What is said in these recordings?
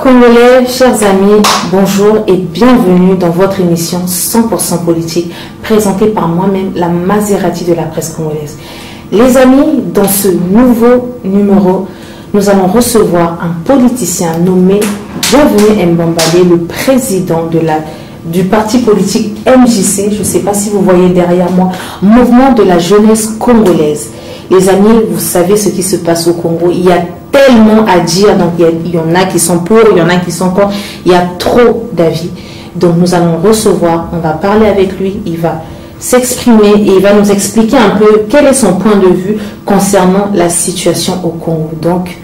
Congolais, chers amis, bonjour et bienvenue dans votre émission 100% politique présentée par moi-même, la Maserati de la presse congolaise. Les amis, dans ce nouveau numéro, nous allons recevoir un politicien nommé Bienvenu Mbambale, le président du parti politique MJC. Je ne sais pas si vous voyez derrière moi, Mouvement de la jeunesse congolaise. Les amis, vous savez ce qui se passe au Congo. Il y a tellement à dire, donc il y en a qui sont pour, il y en a qui sont contre, il y a trop d'avis. Donc nous allons recevoir, on va parler avec lui, il va s'exprimer et il va nous expliquer un peu quel est son point de vue concernant la situation au Congo. Donc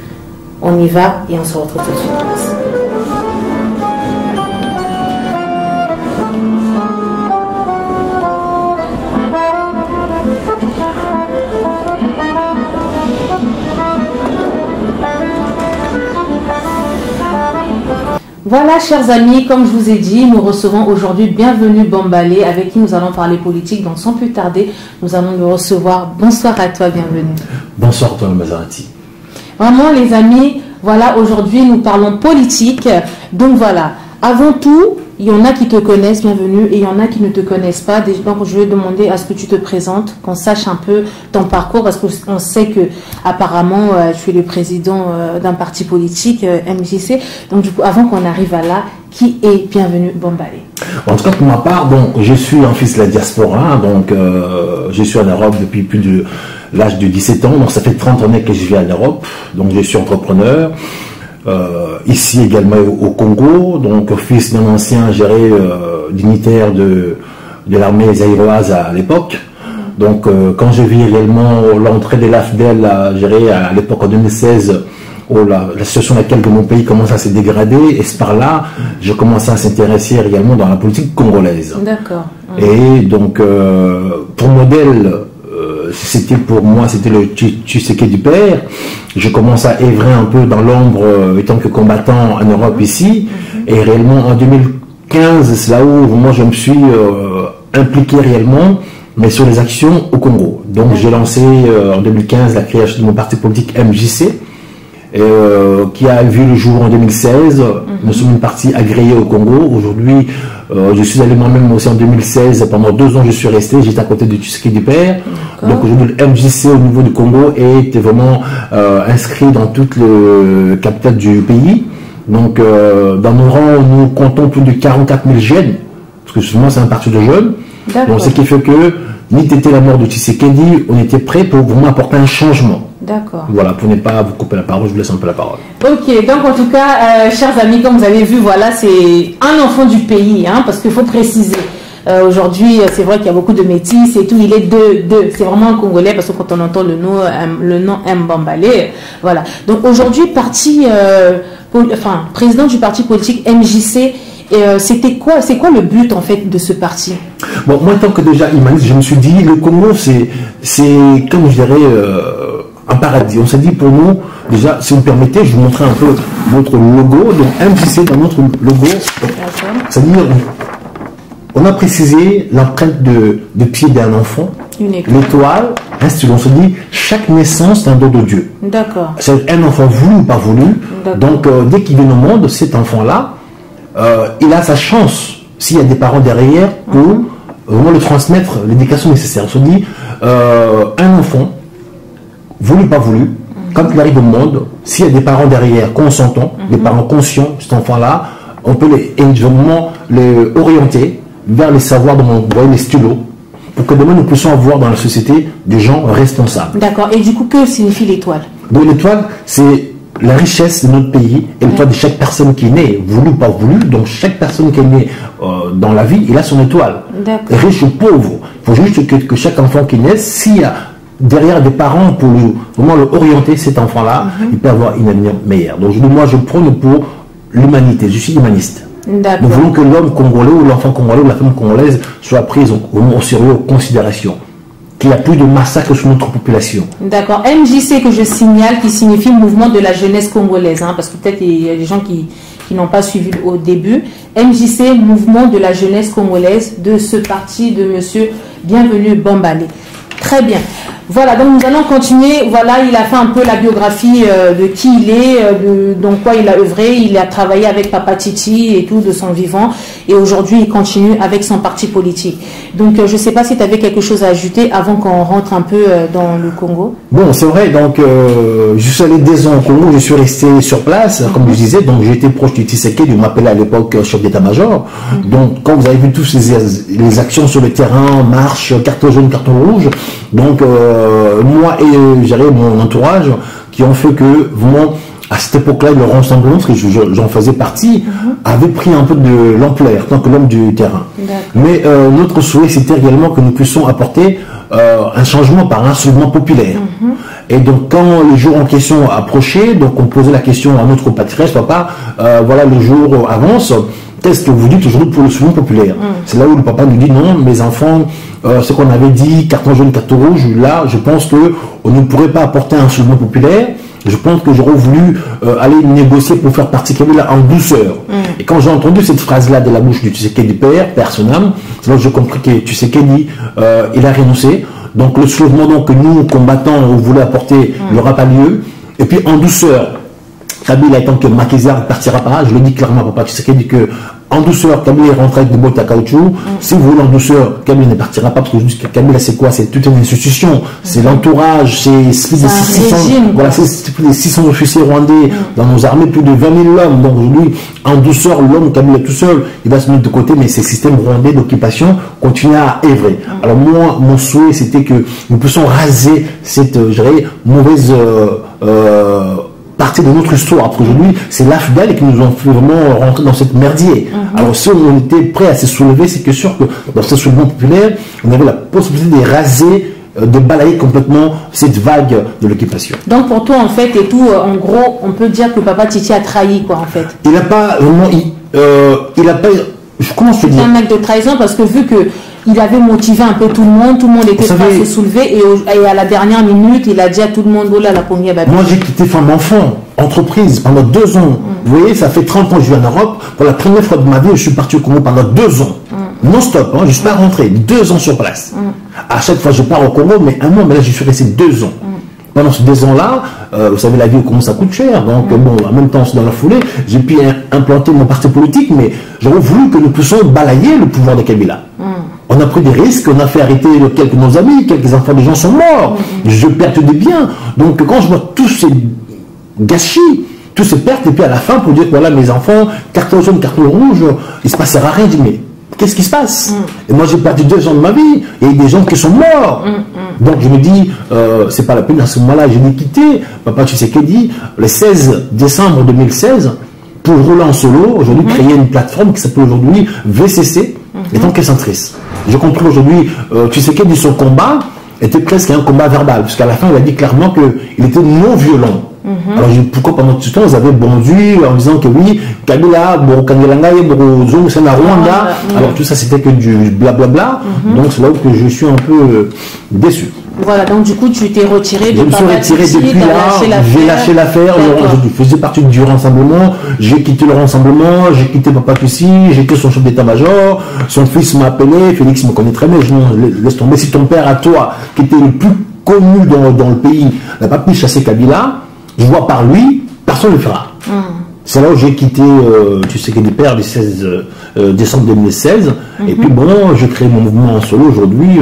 on y va et on se retrouve tout de suite. Voilà, chers amis, comme je vous ai dit, nous recevons aujourd'hui Bienvenu Mbambale, avec qui nous allons parler politique. Donc, sans plus tarder, nous allons le recevoir. Bonsoir à toi, Bienvenu. Bonsoir, toi, Maserati. Vraiment, les amis, voilà, aujourd'hui, nous parlons politique. Donc, voilà, avant tout, il y en a qui te connaissent, Bienvenu, et il y en a qui ne te connaissent pas. Donc, je vais demander à ce que tu te présentes, qu'on sache un peu ton parcours, parce qu'on sait que apparemment tu es le président d'un parti politique, MJC. Donc, du coup, avant qu'on arrive à là, qui est Bienvenu Mbambale? En tout cas, pour ma part, donc, je suis un fils de la diaspora. Donc, je suis en Europe depuis plus de l'âge de 17 ans. Donc, ça fait 30 années que je vis en Europe. Donc, je suis entrepreneur. Ici également au Congo, donc fils d'un ancien géré dignitaire de l'armée zaïroise à l'époque. Donc quand je vis réellement l'entrée de l'AFDEL gérée à l'époque en 2016, où la situation dans laquelle mon pays commence à se dégrader, et c'est par là je commence à s'intéresser réellement dans la politique congolaise. D'accord. Et donc pour modèle, c'était pour moi, c'était le Tshisekedi du père. Je commence à œuvrer un peu dans l'ombre étant que combattant en Europe ici. Et réellement en 2015, c'est là où moi je me suis impliqué réellement, mais sur les actions au Congo. Donc j'ai lancé en 2015 la création de mon parti politique MJC, qui a vu le jour en 2016. Nous sommes une partie agréée au Congo. Aujourd'hui, je suis allé moi-même aussi en 2016. Pendant 2 ans, je suis resté. J'étais à côté de Tshisekedi du père. Donc aujourd'hui, le MJC au niveau du Congo est vraiment inscrit dans toute le capitale du pays. Donc dans nos rangs, nous comptons plus de 44 000 jeunes, parce que souvent c'est un parti de jeunes. Donc ce qui fait que, ni t'étais la mort de Tshisekedi, on était prêt pour vraiment apporter un changement. D'accord. Voilà, pour ne pas vous couper la parole, je vous laisse un peu la parole. Ok, donc en tout cas, chers amis, comme vous avez vu, voilà, c'est un enfant du pays, hein, parce qu'il faut préciser. Aujourd'hui, c'est vrai qu'il y a beaucoup de métis et tout, il est deux. C'est vraiment un Congolais, parce que quand on entend le nom Mbambale, voilà. Donc aujourd'hui, président du parti politique MJC, c'est quoi le but en fait de ce parti? Bon, moi, tant que déjà humaniste, je me suis dit, le Congo, c'est comme je dirais, un paradis. On s'est dit pour nous, déjà, si vous me permettez, je vous montrer un peu notre logo. Donc MJC dans notre logo, c'est-à-dire, on a précisé l'empreinte de pied d'un enfant, l'étoile, ainsi on se dit, chaque naissance est un don de Dieu. D'accord. C'est un enfant voulu ou pas voulu. Donc dès qu'il vient au monde, cet enfant-là, il a sa chance, s'il y a des parents derrière, pour vraiment le transmettre l'éducation nécessaire. On se dit, un enfant, voulu ou pas voulu, quand il arrive au monde, s'il y a des parents derrière consentants, des parents conscients, cet enfant-là, on peut les orienter vers les savoirs dont on voit les stylos, pour que demain nous puissions avoir dans la société des gens responsables. D'accord. Et du coup, que signifie l'étoile? Donc l'étoile, c'est la richesse de notre pays et l'étoile de chaque personne qui est née, voulu ou pas voulu. Donc chaque personne qui est née dans la vie, il a son étoile. Riche ou pauvre. Il faut juste que chaque enfant qui naît, s'il y a derrière des parents pour vraiment le orienter, cet enfant-là, il peut avoir une avenir meilleure. Donc moi, je prône pour l'humanité. Je suis humaniste. Nous voulons que l'homme congolais ou l'enfant congolais ou la femme congolaise soit prise au sérieux, en considération. Qu'il n'y a plus de massacres sur notre population. D'accord. MJC que je signale, qui signifie Mouvement de la jeunesse congolaise, hein, parce que peut-être il y a des gens qui n'ont pas suivi au début. MJC, Mouvement de la jeunesse congolaise, de ce parti de monsieur Bienvenu Mbambale. Très bien. Voilà, donc nous allons continuer. Voilà, il a fait un peu la biographie de qui il est, dans quoi il a œuvré. Il a travaillé avec Papa Titi et tout de son vivant. Et aujourd'hui, il continue avec son parti politique. Donc, je ne sais pas si tu avais quelque chose à ajouter avant qu'on rentre un peu dans le Congo. Bon, c'est vrai. Donc, je suis allé 2 ans au Congo. Je suis resté sur place, comme je disais. Donc, j'étais proche du Tshisekedi. On m'appelait à l'époque chef d'état-major. Donc, quand vous avez vu tous les actions sur le terrain, marche, carton jaune, carton rouge. Donc, moi et j'arrive mon entourage qui ont fait que vraiment à cette époque-là le rassemblement, parce que j'en faisais partie, avait pris un peu de l'ampleur tant que l'homme du terrain. Mais notre souhait c'était également que nous puissions apporter un changement par un soulèvement populaire. Et donc quand le jour en question approchait, donc on posait la question à notre patriarche, papa, voilà le jour avance. Qu'est-ce que vous dites aujourd'hui pour le soulèvement populaire? C'est là où le papa nous dit non, mes enfants, ce qu'on avait dit, carton jaune, carton rouge, là, je pense qu'on ne pourrait pas apporter un soulèvement populaire. Je pense que j'aurais voulu aller négocier pour faire partie Kabila en douceur. Et quand j'ai entendu cette phrase-là de la bouche du Tshisekedi père, personnel, c'est là que j'ai compris que Tshisekedi, il a renoncé. Donc le soulèvement donc, que nous, combattants, on voulait apporter, il n'aura pas lieu. Et puis en douceur, Kabila étant que Makézar ne partira pas, je le dis clairement à papa Tshisekedi que en douceur, Kabila est rentré avec des bottes à caoutchouc. Si vous voulez en douceur, Kabila ne partira pas, parce que juste Kabila c'est quoi? C'est toute une institution, c'est l'entourage, c'est voilà, 600 officiers rwandais dans nos armées, plus de 20 000 hommes. Donc aujourd'hui, en douceur, l'homme Kabila tout seul, il va se mettre de côté, mais ces systèmes rwandais d'occupation continuent à œuvrer. Alors moi, mon souhait c'était que nous puissions raser cette mauvaise partie de notre histoire. Aujourd'hui, c'est l'AFDEL qui nous ont fait vraiment rentrer dans cette merdier. Alors si on était prêt à se soulever, c'est que sûr que dans ce soulèvement populaire, on avait la possibilité de raser, de balayer complètement cette vague de l'occupation. Donc pour toi, en fait, et tout, en gros, on peut dire que Papa Titi a trahi, quoi, en fait. Il n'a pas vraiment... il a pas... Comment je peux dire? C'est un acte de trahison parce que vu que il avait motivé un peu tout le monde était prêt à se soulever et à la dernière minute, il a dit à tout le monde, oh là, la première baby. Moi, j'ai quitté femme enfant, entreprise, pendant 2 ans. Vous voyez, ça fait 30 ans que je vis en Europe. Pour la première fois de ma vie, je suis parti au Congo pendant 2 ans. Non-stop, hein, je ne suis pas rentré. 2 ans sur place. À chaque fois, je pars au Congo, mais un mois, mais là, je suis resté 2 ans. Pendant ces 2 ans-là, vous savez, la vie au Congo, ça coûte cher. Donc, bon, en même temps, dans la foulée, j'ai pu implanter mon parti politique, mais j'aurais voulu que nous puissions balayer le pouvoir de Kabila. On a pris des risques, on a fait arrêter quelques de nos amis, quelques enfants des gens sont morts, je perds des biens. Donc quand je vois tous ces gâchis, toutes ces pertes, et puis à la fin pour dire que voilà mes enfants, carton jaune, carton rouge, il ne se passera rien, je dis mais qu'est-ce qui se passe? Et moi j'ai perdu 2 ans de ma vie, et des gens qui sont morts. Donc je me dis, c'est pas la peine à ce moment-là, je l'ai quitté, papa Tshisekedi, le 16 décembre 2016, pour rouler en solo, aujourd'hui créer une plateforme qui s'appelle aujourd'hui VCC, étant que centriste. Je comprends aujourd'hui, Tshisekedi, son combat était presque un combat verbal, puisqu'à la fin, il a dit clairement qu'il était non violent. Alors, pourquoi pendant tout ce temps, ils avaient bondu en disant que oui, Kabila, Kangelangaye, Borozong, c'est la Rwanda. Alors, tout ça, c'était que du blablabla. Donc, c'est là où que je suis un peu déçu. Voilà, donc du coup, tu t'es retiré de Je me suis retiré depuis là, j'ai lâché l'affaire, je faisais partie du rassemblement, j'ai quitté le rassemblement, j'ai quitté Papa Tussi, j'étais son chef d'état-major, son fils m'a appelé, Félix me connaît très bien, je me laisse tomber. Si ton père à toi, qui était le plus connu dans le pays, n'a pas pu chasser Kabila, je vois par lui, personne ne le fera. C'est là où j'ai quitté, tu sais que des pères, le 16 décembre 2016. Et puis bon, j'ai créé mon mouvement en solo. Aujourd'hui,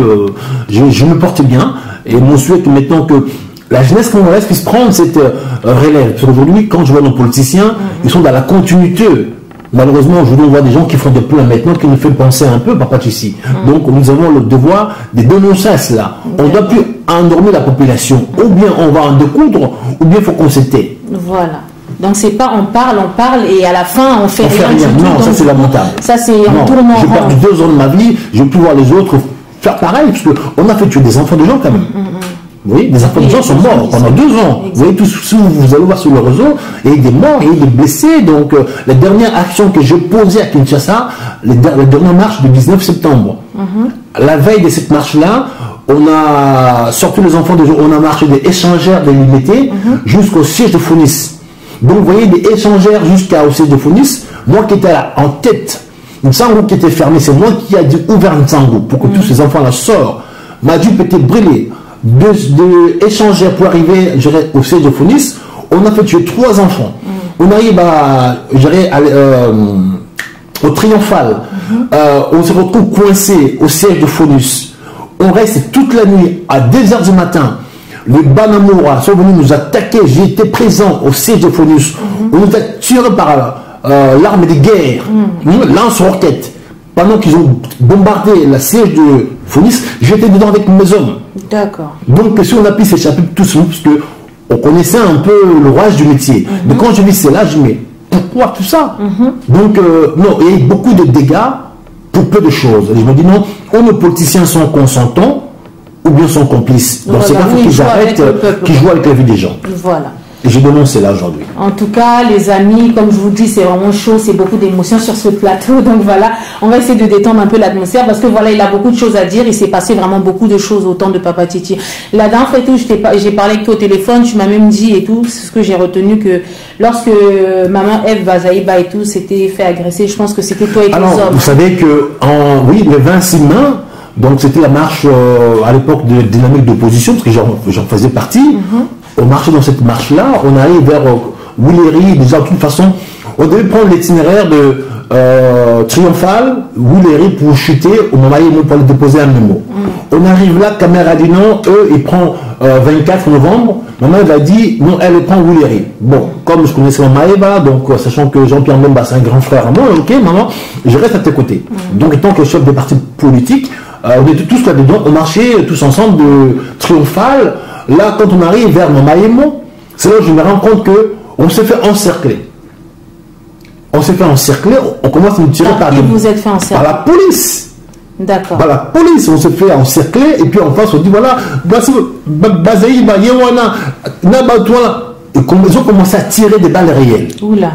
je me porte bien. Et mon souhait que maintenant que la jeunesse congolaise puisse prendre cette relève. Parce qu'aujourd'hui, quand je vois nos politiciens, ils sont dans la continuité. Malheureusement, aujourd'hui, on voit des gens qui font des plans maintenant qui nous font penser un peu, papa ici. Donc, nous avons le devoir de dénoncer cela. On ne doit plus endormir la population. Ou bien on va en découdre, ou bien il faut qu'on se tait. Voilà. Donc c'est pas on parle et à la fin on fait rien. Non, ça c'est lamentable. Ça c'est un tournant. J'ai perdu 2 ans de ma vie, je vais plus voir les autres faire pareil, parce qu'on a fait tuer des enfants de gens quand même. Vous voyez, des enfants de gens sont morts pendant 2 ans. Vous voyez, si vous allez voir sur le réseau, il y a des morts, il y a des blessés. Donc la dernière action que j'ai posée à Kinshasa, la dernière marche du 19 septembre, la veille de cette marche-là, on a sorti les enfants de gens, on a marché des échangeurs de l'unité jusqu'au siège de Founis. Donc, vous voyez, des échangeurs jusqu'au siège de Founis. Moi qui étais là, en tête, Nsango qui était fermé, c'est moi qui a dit ouvert Nsango pour que tous ces enfants-là sortent. Madjup était brûlé. d'échanger pour arriver, je dirais, au siège de Phonis. On a fait tuer 3 enfants. On arrive à, je dirais, au Triomphal. On se retrouve coincé au siège de Phonis. On reste toute la nuit à 2h du matin. Les Banamoura sont venus nous attaquer. J'ai été présent au siège de Phonis. On nous a tiré par l'arme de guerre, lance-roquettes. Pendant qu'ils ont bombardé la siège de Phonis, j'étais dedans avec mes hommes. D'accord. Donc si on a pu s'échapper tous, parce que on connaissait un peu le rouage du métier. Mais quand je vis cela, je dis mais pourquoi tout ça? Donc non, il y a eu beaucoup de dégâts pour peu de choses. Et je me dis non, ou nos politiciens sont consentants, ou bien sont complices. Donc c'est là qu'il faut qu'ils arrêtent, qu'ils jouent avec la vie des gens. Voilà. Et je dénonce cela aujourd'hui. En tout cas, les amis, comme je vous dis, c'est vraiment chaud, c'est beaucoup d'émotions sur ce plateau. Donc voilà, on va essayer de détendre un peu l'atmosphère parce que voilà, il a beaucoup de choses à dire. Il s'est passé vraiment beaucoup de choses au temps de Papa Titi. La dernière fois et tout, j'ai parlé avec toi au téléphone, tu m'as même dit et tout, c'est ce que j'ai retenu, que lorsque maman Eve Bazaïba et tout s'était fait agresser, je pense que c'était toi et tes hommes. Vous savez que, oui, le 26 mai, donc c'était la marche à l'époque de dynamique d'opposition, parce que j'en faisais partie. On marchait dans cette marche-là, on arrive vers Willery, déjà de toute façon, on devait prendre l'itinéraire de Triomphal, Willery pour chuter au moment où pour aller déposer un mémo. On arrive là, caméra dit non, eux, ils prennent 24 novembre, maman elle a dit non, elle prend Willery. Bon, comme je connaissais Maman Eva, donc sachant que Jean-Pierre Mbemba c'est un grand frère à moi, ok maman, je reste à tes côtés. Donc étant que chef des partis politiques, on était tous là-dedans, on marchait tous ensemble de Triomphal. Là, quand on arrive vers Mamaïmo, c'est là où je me rends compte qu'on s'est fait encercler. On s'est fait encercler, on commence à nous tirer par la police. D'accord. Par la police, on s'est fait encercler, et puis en face, on dit voilà, Bazaïba, Yewana, Nabatouala. Ils ont commencé à tirer des balles réelles. Oula.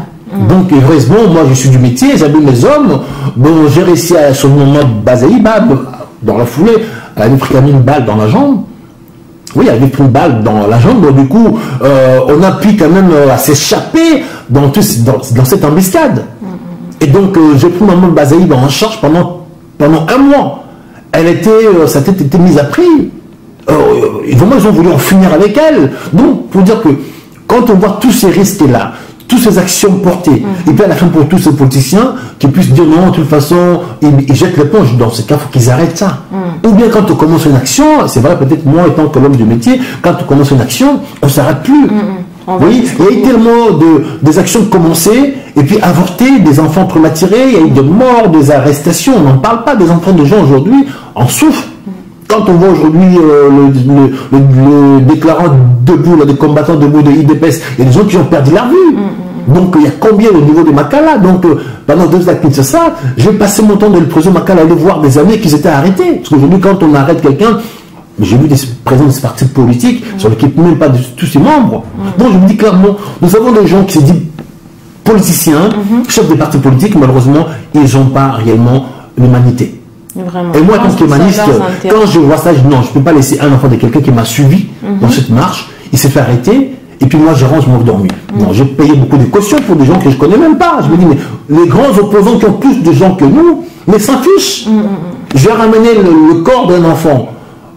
Donc, heureusement, moi je suis du métier, j'avais mes hommes, bon, j'ai réussi à son moment Bazaïba, dans la foulée, elle avait pris une balle dans la jambe. Oui, il avait pris une balle dans la jambe, donc du coup, on a pu quand même s'échapper dans cette embuscade. Et donc, j'ai pris maman Bazaïba en charge pendant un mois. Sa tête était mise à prix. Vraiment, ils ont voulu en finir avec elle. Donc, pour dire que quand on voit tous ces risques-là, toutes ces actions portées, et puis à la fin pour tous ces politiciens qui puissent dire non, de toute façon, ils jettent l'éponge. Dans ce cas, il faut qu'ils arrêtent ça. Ou bien quand on commence une action, c'est vrai, peut-être moi étant que l'homme du métier, quand on commence une action, on ne s'arrête plus. Oui, il y a eu tellement des actions commencées, et puis avortées, des enfants prématurés, il y a eu des morts, des arrestations, on n'en parle pas, des enfants de gens aujourd'hui en souffrent. Quand on voit aujourd'hui le déclarant debout, des combattants debout de IDPS, il y a des gens qui ont perdu la vue. Donc il y a combien au niveau de Makala? Donc pendant 2 ans à ça, j'ai passé mon temps de le président Makala aller voir des amis qui s'étaient arrêtés. Parce qu'aujourd'hui, quand on arrête quelqu'un, j'ai vu des présidents de ces partis politiques sur lesquels même pas de tous ses membres. Donc je me dis clairement, nous avons des gens qui se disent politiciens, chefs des partis politiques, malheureusement, ils n'ont pas réellement l'humanité. Vraiment. Et moi, en tant qu'humaniste, quand je vois ça, je dis non, je ne peux pas laisser un enfant de quelqu'un qui m'a suivi dans cette marche, il s'est fait arrêter, et puis moi, je rentre, je m'en dormir. Non, j'ai payé beaucoup de cautions pour des gens que je ne connais même pas. Je me dis, mais les grands opposants qui ont plus de gens que nous, mais s'en fichent. J'ai ramené le corps d'un enfant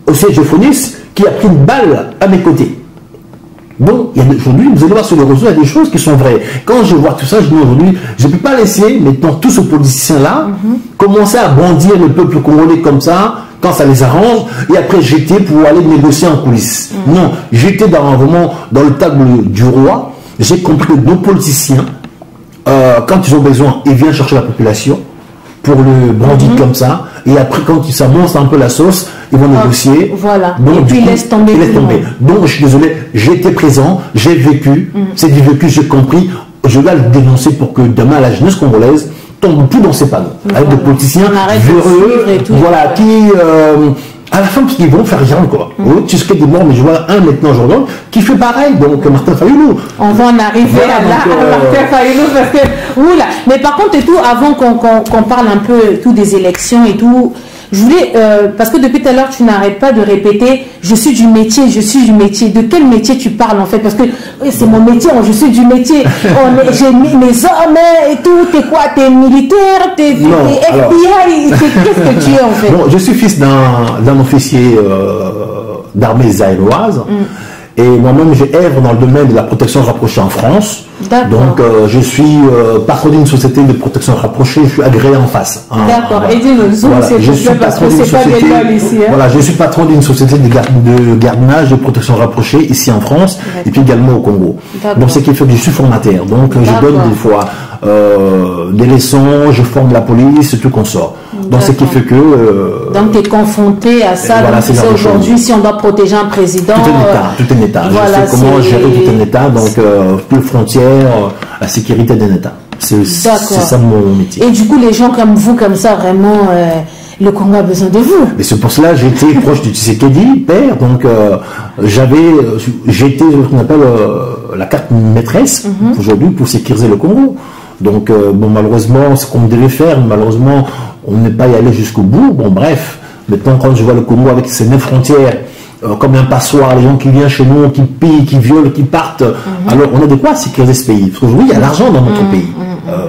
au siège de Phonis qui a pris une balle à mes côtés. Donc, aujourd'hui, vous allez voir sur les réseaux, il y a des choses qui sont vraies. Quand je vois tout ça, je dis aujourd'hui, je ne peux pas laisser maintenant tous ces politiciens-là commencer à brandir le peuple congolais comme ça, quand ça les arrange, et après jeter pour aller négocier en coulisses. Non, j'étais vraiment dans le table du roi, j'ai compris que nos politiciens, quand ils ont besoin, ils viennent chercher la population pour le brandir comme ça, et après quand ça monte un peu la sauce, ils vont négocier. Voilà. Donc, et puis ils laissent tomber. Donc je suis désolé, j'ai été présent, j'ai vécu, c'est du vécu, j'ai compris, je dois le dénoncer pour que demain la jeunesse congolaise tombe plus dans ses panneaux. Avec des politiciens véreux, voilà, qui à la fin, parce qu'ils vont faire rien, quoi. Tu sais qu'il y a des morts, mais je vois un maintenant aujourd'hui qui fait pareil, donc Martin Fayoulou. On va en arriver à Martin Fayoulou, parce que, oula. Mais par contre, et tout, avant qu'on parle un peu tout des élections et tout, je voulais, parce que depuis tout à l'heure, tu n'arrêtes pas de répéter, je suis du métier, je suis du métier. De quel métier tu parles en fait? Parce que c'est mon métier, je suis du métier. J'ai mis mes hommes et tout, t'es quoi? T'es militaire? T'es FBI? Qu'est-ce que tu es en fait? Bon, je suis fils d'un officier d'armée zaïroise. Et moi-même, j'ai œuvre dans le domaine de la protection rapprochée en France. Donc, je suis patron d'une société de protection rapprochée, je suis agréé en face. D'accord. Et dis-nous, voilà. Je suis patron d'une société. Voilà, je suis patron d'une société de gardiennage de protection rapprochée ici en France et puis également au Congo. Donc, ce qui fait que je suis formateur. Donc, je donne des fois des leçons, je forme la police, tout qu'on sort. Donc, ce qui fait que... donc, tu es confronté à ça. Voilà, c'est aujourd'hui, si on doit protéger un président... Tout un État. Voilà, je sais comment gérer tout un État, donc les frontières, la sécurité d'un État. C'est ça mon métier. Et du coup, les gens comme vous, comme ça, vraiment... le Congo a besoin de vous. Mais c'est pour cela que j'étais proche du Tshisekedi, père. Donc, j'étais ce qu'on appelle la carte maîtresse aujourd'hui pour sécuriser le Congo. Donc, bon, malheureusement, ce qu'on devait faire, malheureusement, on n'est pas y allé jusqu'au bout. Bon, bref, maintenant, quand je vois le Congo avec ses 9 frontières, comme un passoire, les gens qui viennent chez nous, qui pillent, qui violent, qui partent, alors on a de quoi sécuriser ce pays. Parce qu'aujourd'hui, il y a l'argent dans notre pays.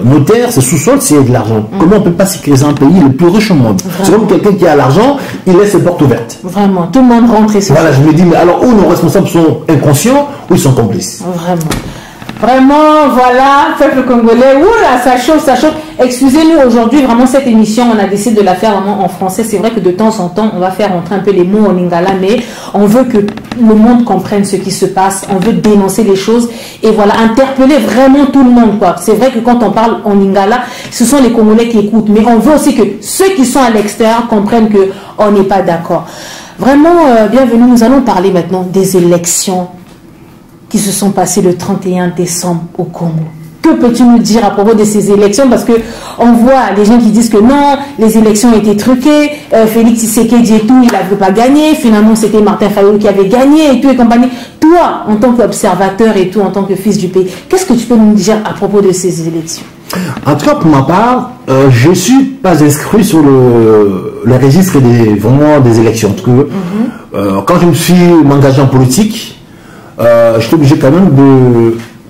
Nos terres, c'est sous-sol, c'est de l'argent. Comment on ne peut pas sécuriser un pays le plus riche au monde? C'est comme quelqu'un qui a l'argent, il laisse ses portes ouvertes. Vraiment, tout le monde rentre et voilà, je me dis, mais alors où nos responsables sont inconscients ou ils sont complices? Vraiment. Vraiment, voilà, peuple congolais, oula, ça chauffe, ça chauffe. Excusez-nous, aujourd'hui, vraiment, cette émission, on a décidé de la faire vraiment en français. C'est vrai que de temps en temps, on va faire entrer un peu les mots en lingala, mais on veut que le monde comprenne ce qui se passe. On veut dénoncer les choses et voilà, interpeller vraiment tout le monde, quoi. C'est vrai que quand on parle en lingala, ce sont les Congolais qui écoutent, mais on veut aussi que ceux qui sont à l'extérieur comprennent qu'on n'est pas d'accord. Vraiment, bienvenue, nous allons parler maintenant des élections qui se sont passées le 31 décembre au Congo. Que peux-tu nous dire à propos de ces élections? Parce que on voit des gens qui disent que non, les élections étaient truquées, Félix Tshisekedi et tout, il n'avait pas gagné, finalement c'était Martin Fayulu qui avait gagné et tout et compagnie. Toi, en tant qu'observateur et tout, en tant que fils du pays, qu'est-ce que tu peux nous dire à propos de ces élections? En tout cas, pour ma part, je ne suis pas inscrit sur le registre des élections. Parce que quand je me suis engagé en politique, je suis obligé quand même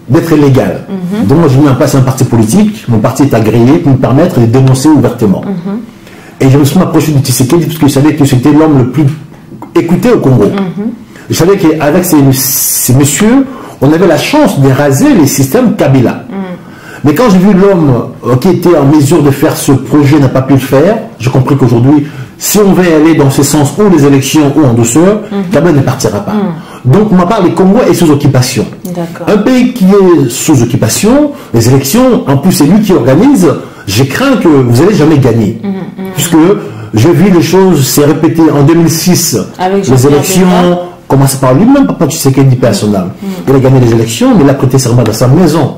d'être légal. Donc moi, j'ai mis en place un parti politique. Mon parti est agréé pour me permettre de dénoncer ouvertement. Et je me suis approché du Tshisekedi parce que je savais que c'était l'homme le plus écouté au Congo. Je savais qu'avec ces messieurs, on avait la chance d'éraser les systèmes Kabila. Mais quand j'ai vu l'homme qui était en mesure de faire ce projet n'a pas pu le faire, j'ai compris qu'aujourd'hui, si on veut aller dans ce sens, ou les élections ou en douceur, Kabila ne partira pas. Donc, pour ma part, le Congo est sous occupation. Un pays qui est sous occupation, les élections, en plus c'est lui qui organise, je crains que vous n'allez jamais gagner. Puisque j'ai vu les choses s'est répétées en 2006, les élections commencent par lui-même, Papa Tshisekedi personnel. Il a gagné les élections, mais il a prêté serment dans sa maison.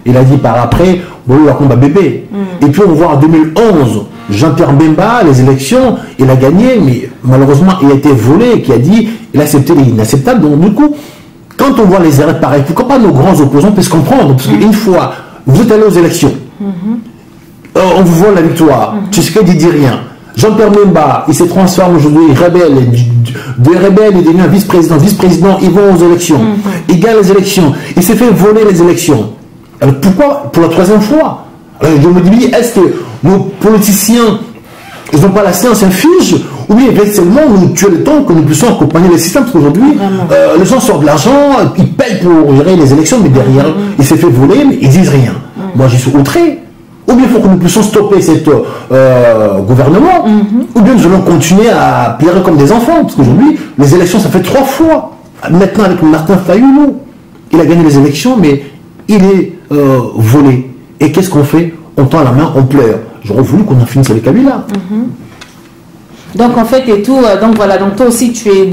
Il a dit par après, bon, il a combat bébé. Et puis on voit en 2011, Jean-Pierre Bemba, les élections, il a gagné, mais malheureusement, il a été volé, qui a dit, il a accepté l'inacceptable. Donc du coup, quand on voit les erreurs pareilles, pourquoi pas nos grands opposants puissent comprendre? Parce qu'une fois, vous êtes allé aux élections, on vous voit la victoire, Tshisekedi ne dit rien. Jean-Pierre Bemba, il se transforme aujourd'hui, rebelle, de rebelle, il devient vice-président. Vice-président, ils vont aux élections. Il gagne les élections. Il s'est fait voler les élections. Alors pourquoi? Pour la troisième fois. Alors je me dis, est-ce que nos politiciens, ils n'ont pas la science inflige, ou bien seulement nous tuer le temps que nous puissions accompagner les systèmes? Parce qu'aujourd'hui, les gens sortent de l'argent, ils payent pour gérer les élections, mais derrière, il s'est fait voler, mais ils disent rien. Moi, j'y suis outré. Ou bien il faut que nous puissions stopper ce gouvernement, ou bien nous allons continuer à pleurer comme des enfants. Parce qu'aujourd'hui, les élections, ça fait 3 fois. Maintenant, avec Martin Fayulu, il a gagné les élections, mais il est volé. Et qu'est-ce qu'on fait? On tend la main, on pleure. J'aurais voulu qu'on en finisse avec Kabila. Donc en fait, et tout, donc voilà, donc toi aussi tu es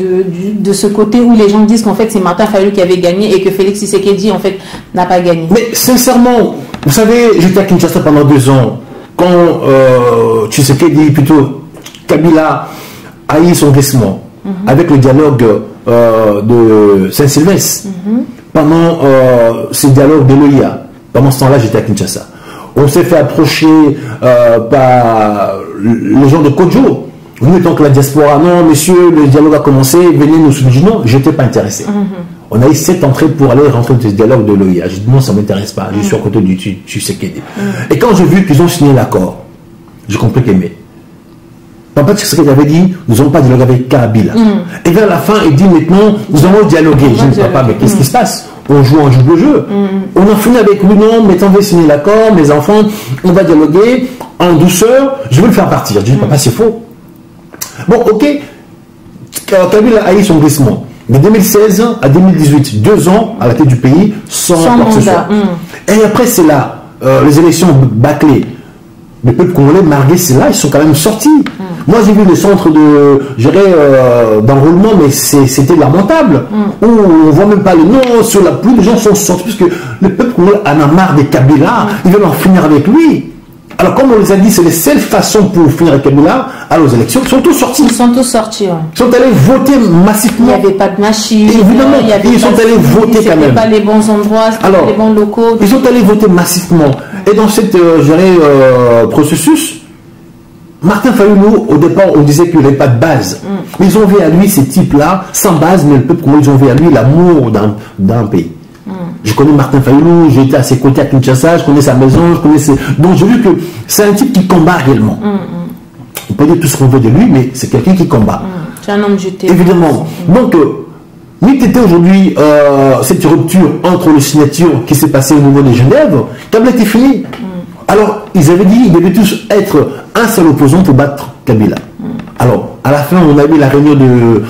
de ce côté où les gens disent qu'en fait c'est Martin Fayulu qui avait gagné et que Félix Tshisekedi en fait n'a pas gagné. Mais sincèrement, vous savez, j'étais à Kinshasa pendant 2 ans, quand Tshisekedi, plutôt Kabila, a eu son glissement, avec le dialogue de Saint-Sylvestre, pendant ce dialogue de l'OIA, pendant ce temps-là j'étais à Kinshasa. On s'est fait approcher par les gens de Kodjo. Nous, étant que la diaspora, non, monsieur, le dialogue a commencé, venez nous soutenir. Non, je n'étais pas intéressé. On a eu 7 entrées pour aller rentrer dans ce dialogue de l'OIA. J'ai dit non, ça ne m'intéresse pas, je suis à côté du Tshisekedi. Et quand j'ai vu qu'ils ont signé l'accord, j'ai compris qu'aimer. Papa Tshisekedi avait dit, nous n'allons pas dialoguer avec Kabila. Et vers la fin, il dit maintenant, nous allons dialoguer. Je dis, papa, mais qu'est-ce qui se passe? On joue un jeu de jeu. On a fini avec lui, non, mais on va signer l'accord, mes enfants, on va dialoguer en douceur, je veux le faire partir. Je dis, papa, c'est faux. Bon, ok, Kabila a eu son glissement. De 2016 à 2018, 2 ans à la tête du pays, sans quoi que ce soit. Et après, c'est là, les élections bâclées. Le peuple congolais, malgré cela, ils sont quand même sortis. Moi, j'ai vu les centres d'enrôlement, mais c'était lamentable. Où on ne voit même pas les noms sur la pluie, les gens sont sortis, parce que le peuple congolais en a marre des Kabila, ils veulent en finir avec lui. Alors, comme on les a dit, c'est la seule façon pour finir avec Kabila, alors aux élections, ils sont tous sortis. Ils sont tous sortis, ouais. Ils sont allés voter massivement. Il n'y avait pas de machine. Évidemment, ils sont allés voter quand même. Pas les bons endroits, alors, les bons locaux. Ils sont allés voter massivement. Et dans cet processus, Martin Fayulu, au départ, on disait qu'il n'avait pas de base. Mais ils ont vu à lui, ces types-là, sans base, mais le peuple, comment ils ont vu à lui l'amour d'un pays. Je connais Martin Fayulu, j'ai été à ses côtés à Kinshasa, je connais sa maison, je connais ses... Donc j'ai vu que c'est un type qui combat réellement. On peut dire tout ce qu'on veut de lui, mais c'est quelqu'un qui combat. C'est un homme jeté. Évidemment. Donc, était aujourd'hui cette rupture entre les signatures qui s'est passée au niveau de Genève, Kabila était fini. Alors, ils avaient dit qu'ils devaient tous être un seul opposant pour battre Kabila. Alors, à la fin, on a vu la réunion de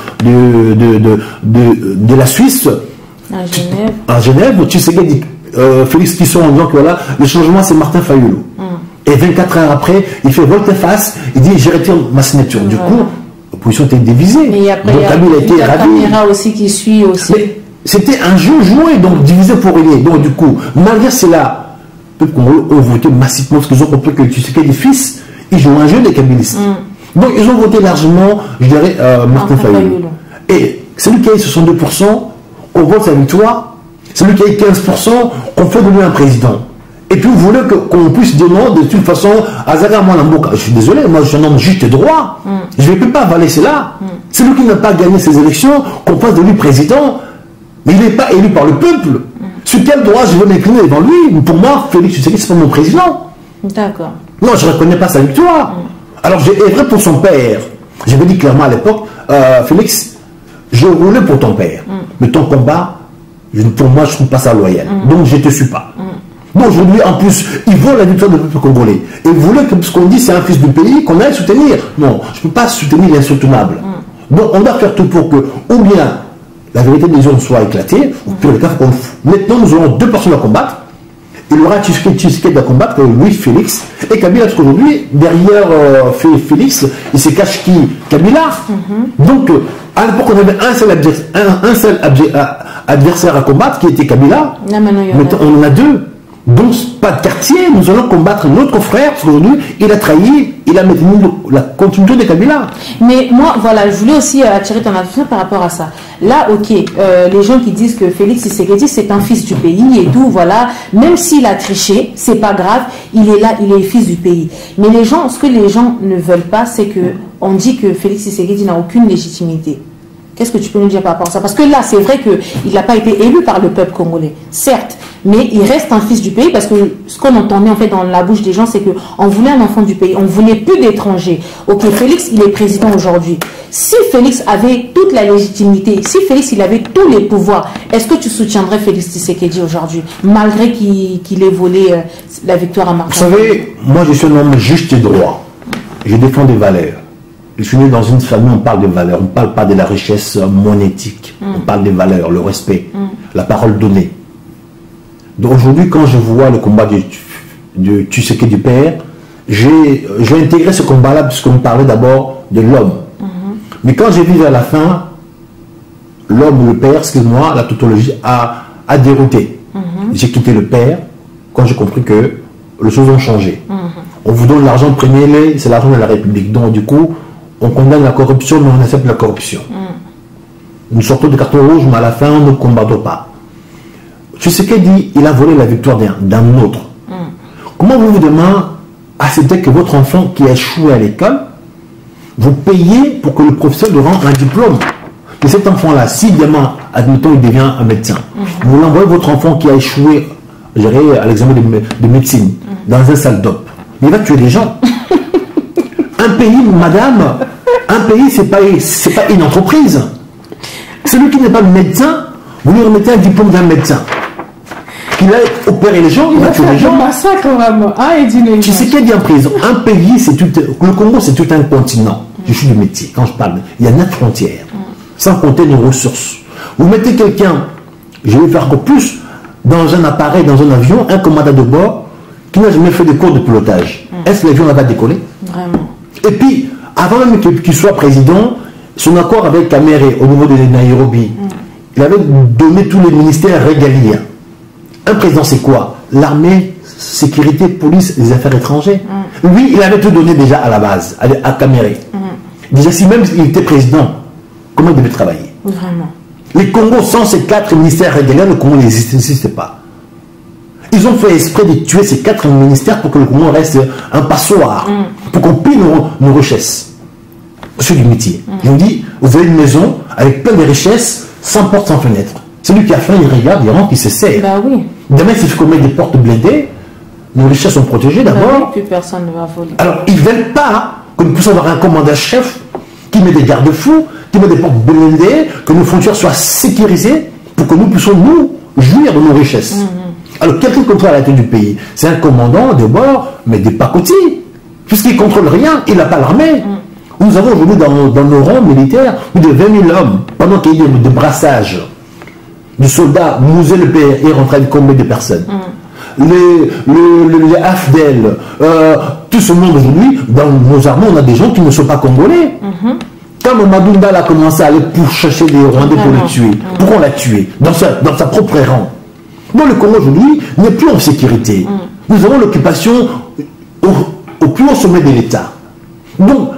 la Suisse à Genève. Tu sais qu'il Félix Kisson en disant que voilà, le changement c'est Martin Fayulu. Et 24 heures après, il fait volte-face, il dit je retire ma signature. Du coup, l'opposition était divisée. Mais après, donc Kabila a été ravi. Il y a caméra aussi qui suit aussi. Mais c'était un jeu joué, donc divisé pour régner. Donc du coup, malgré cela, peu qu'on ont voté massivement parce qu'ils ont compris que tu sais qu'il y a des fils, ils jouent un jeu des kabylistes. Donc ils ont voté largement, je dirais, Martin Fayulu. Et celui qui a eu 62%, on vote sa victoire. Celui qui a eu 15%, on fait de lui un président. Et puis vous voulez qu'on puisse dire non de toute façon, Azara Mwanamboka. Je suis désolé, moi je suis un homme juste et droit. Je ne peux pas avaler cela. C'est lui qui n'a pas gagné ces élections, qu'on fasse de lui président. Mais il n'est pas élu par le peuple. Sur quel droit je veux m'incliner devant lui? Pour moi, Félix Tshisekedi, c'est pas mon président. D'accord. Non, je ne reconnais pas sa victoire. Alors j'ai œuvré pour son père. Je me dis clairement à l'époque, Félix, je roulais pour ton père. Mais ton combat, pour moi, je ne trouve pas ça loyal. Donc je ne te suis pas. Bon, aujourd'hui, en plus, ils veulent la victoire du peuple congolais. Et vous voulez que, ce qu'on dit, c'est un fils du pays, qu'on aille soutenir. Non, je ne peux pas soutenir l'insoutenable. Donc, on doit faire tout pour que, ou bien, la vérité des hommes soit éclatée, ou pire le cas, qu'on le fout. Maintenant, nous aurons 2 personnes à combattre. Il y aura Tshisekedi à combattre, Louis Félix, et Kabila, parce qu'aujourd'hui, derrière Félix, il se cache qui? Kabila. Donc, à l'époque, on avait un seul adversaire à combattre, qui était Kabila. Maintenant, on en a 2. Donc, pas de quartier, nous allons combattre notre frère, parce qu'aujourd'hui, il a trahi, il a maintenu la continuité de Kabila. Mais moi, voilà, je voulais aussi attirer ton attention par rapport à ça. Là, ok, les gens qui disent que Félix Tshisekedi, c'est un fils du pays et tout, voilà, même s'il a triché, c'est pas grave, il est là, il est fils du pays. Mais les gens, ce que les gens ne veulent pas, c'est que on dit que Félix Tshisekedi n'a aucune légitimité. Qu'est-ce que tu peux nous dire par rapport à ça? Parce que là, c'est vrai qu'il n'a pas été élu par le peuple congolais, certes, mais il reste un fils du pays parce que ce qu'on entendait en fait dans la bouche des gens, c'est qu'on voulait un enfant du pays, on ne voulait plus d'étrangers. Ok, Félix, il est président aujourd'hui. Si Félix avait toute la légitimité, si Félix, il avait tous les pouvoirs, est-ce que tu soutiendrais Félix Tshisekedi aujourd'hui, malgré qu'il ait volé la victoire à Martin? Vous savez, moi je suis un homme juste et droit. Je défends des valeurs. Je suis né dans une famille, on parle de valeurs, on ne parle pas de la richesse monétique, on parle des valeurs, le respect, la parole donnée. Donc aujourd'hui, quand je vois le combat de Tshisekedi du père, j'ai intégré ce combat-là puisqu'on me parlait d'abord de l'homme. Mais quand j'ai vu vers la fin, l'homme ou le père, excuse-moi, la tautologie a dérouté. J'ai quitté le père quand j'ai compris que les choses ont changé. On vous donne l'argent, prenez-les, c'est l'argent de la République. Donc du coup, on condamne la corruption, mais on accepte la corruption. Nous sortons de carton rouge, mais à la fin, on ne combattons pas. Tshisekedi, il a volé la victoire d'un autre. Comment vous demain acceptez que votre enfant qui a échoué à l'école, vous payez pour que le professeur lui rende un diplôme? Et cet enfant-là, si demain, admettons, il devient un médecin, vous l'envoyez votre enfant qui a échoué à l'examen de médecine dans un salle d'op, il va tuer des gens. Un pays, madame, un pays, c'est pas une entreprise. Celui qui n'est pas médecin, vous lui remettez un diplôme d'un médecin. Il a opéré les gens, il a tué les gens. Massacre vraiment. Ah, tu sais qu'il y a en prison. Un pays, c'est tout. Le Congo, c'est tout un continent. Je suis du métier. Quand je parle, il y a 9 frontières. Sans compter nos ressources. Vous mettez quelqu'un, je vais faire encore plus, dans un appareil, dans un avion, un commandant de bord qui n'a jamais fait de cours de pilotage. Est-ce que l'avion va décoller? Vraiment. Et puis, avant même qu'il soit président, son accord avec Kamere au niveau de Nairobi, il avait donné tous les ministères régaliens. Un président, c'est quoi? L'armée, sécurité, police, les affaires étrangères. Lui, il avait tout donné déjà à la base, à Kamere. Déjà, si même il était président, comment il devait travailler? Vraiment. Les Congos, sans ces 4 ministères régaliens, le Congo n'existait pas. Ils ont fait exprès de tuer ces 4 ministères pour que le Congo reste un passoire, pour qu'on pille nos richesses. Monsieur du métier. Ils ont dit, vous avez une maison avec plein de richesses, sans porte, sans fenêtre. Celui qui a faim, il regarde, il rentre, il se sert. Bah oui. Demain, s'il faut mettre des portes blindées, nos richesses sont protégées d'abord. Bah oui, plus personne ne va voler. Alors, ils ne veulent pas que nous puissions avoir un commandant-chef qui met des garde-fous, qui met des portes blindées, que nos frontières soient sécurisées pour que nous puissions nous jouir de nos richesses. Alors, quelqu'un contrôle la tête du pays. C'est un commandant de bord, mais des pacotis. Puisqu'il ne contrôle rien, il n'a pas l'armée. Nous avons aujourd'hui dans nos rangs militaires plus de 20 000 hommes, pendant qu'il y a des brassages. Du soldat, Mouzé le père est en train de combler des personnes. Les AFDEL, tout ce monde aujourd'hui, dans nos armées, on a des gens qui ne sont pas congolais. Quand Mamadou Ndala a commencé à aller pour chercher des Rwandais pour le tuer, pourquoi on l'a tué? Dans sa propre rang. Donc le Congo aujourd'hui n'est plus en sécurité. Nous avons l'occupation au plus haut sommet de l'État. Donc,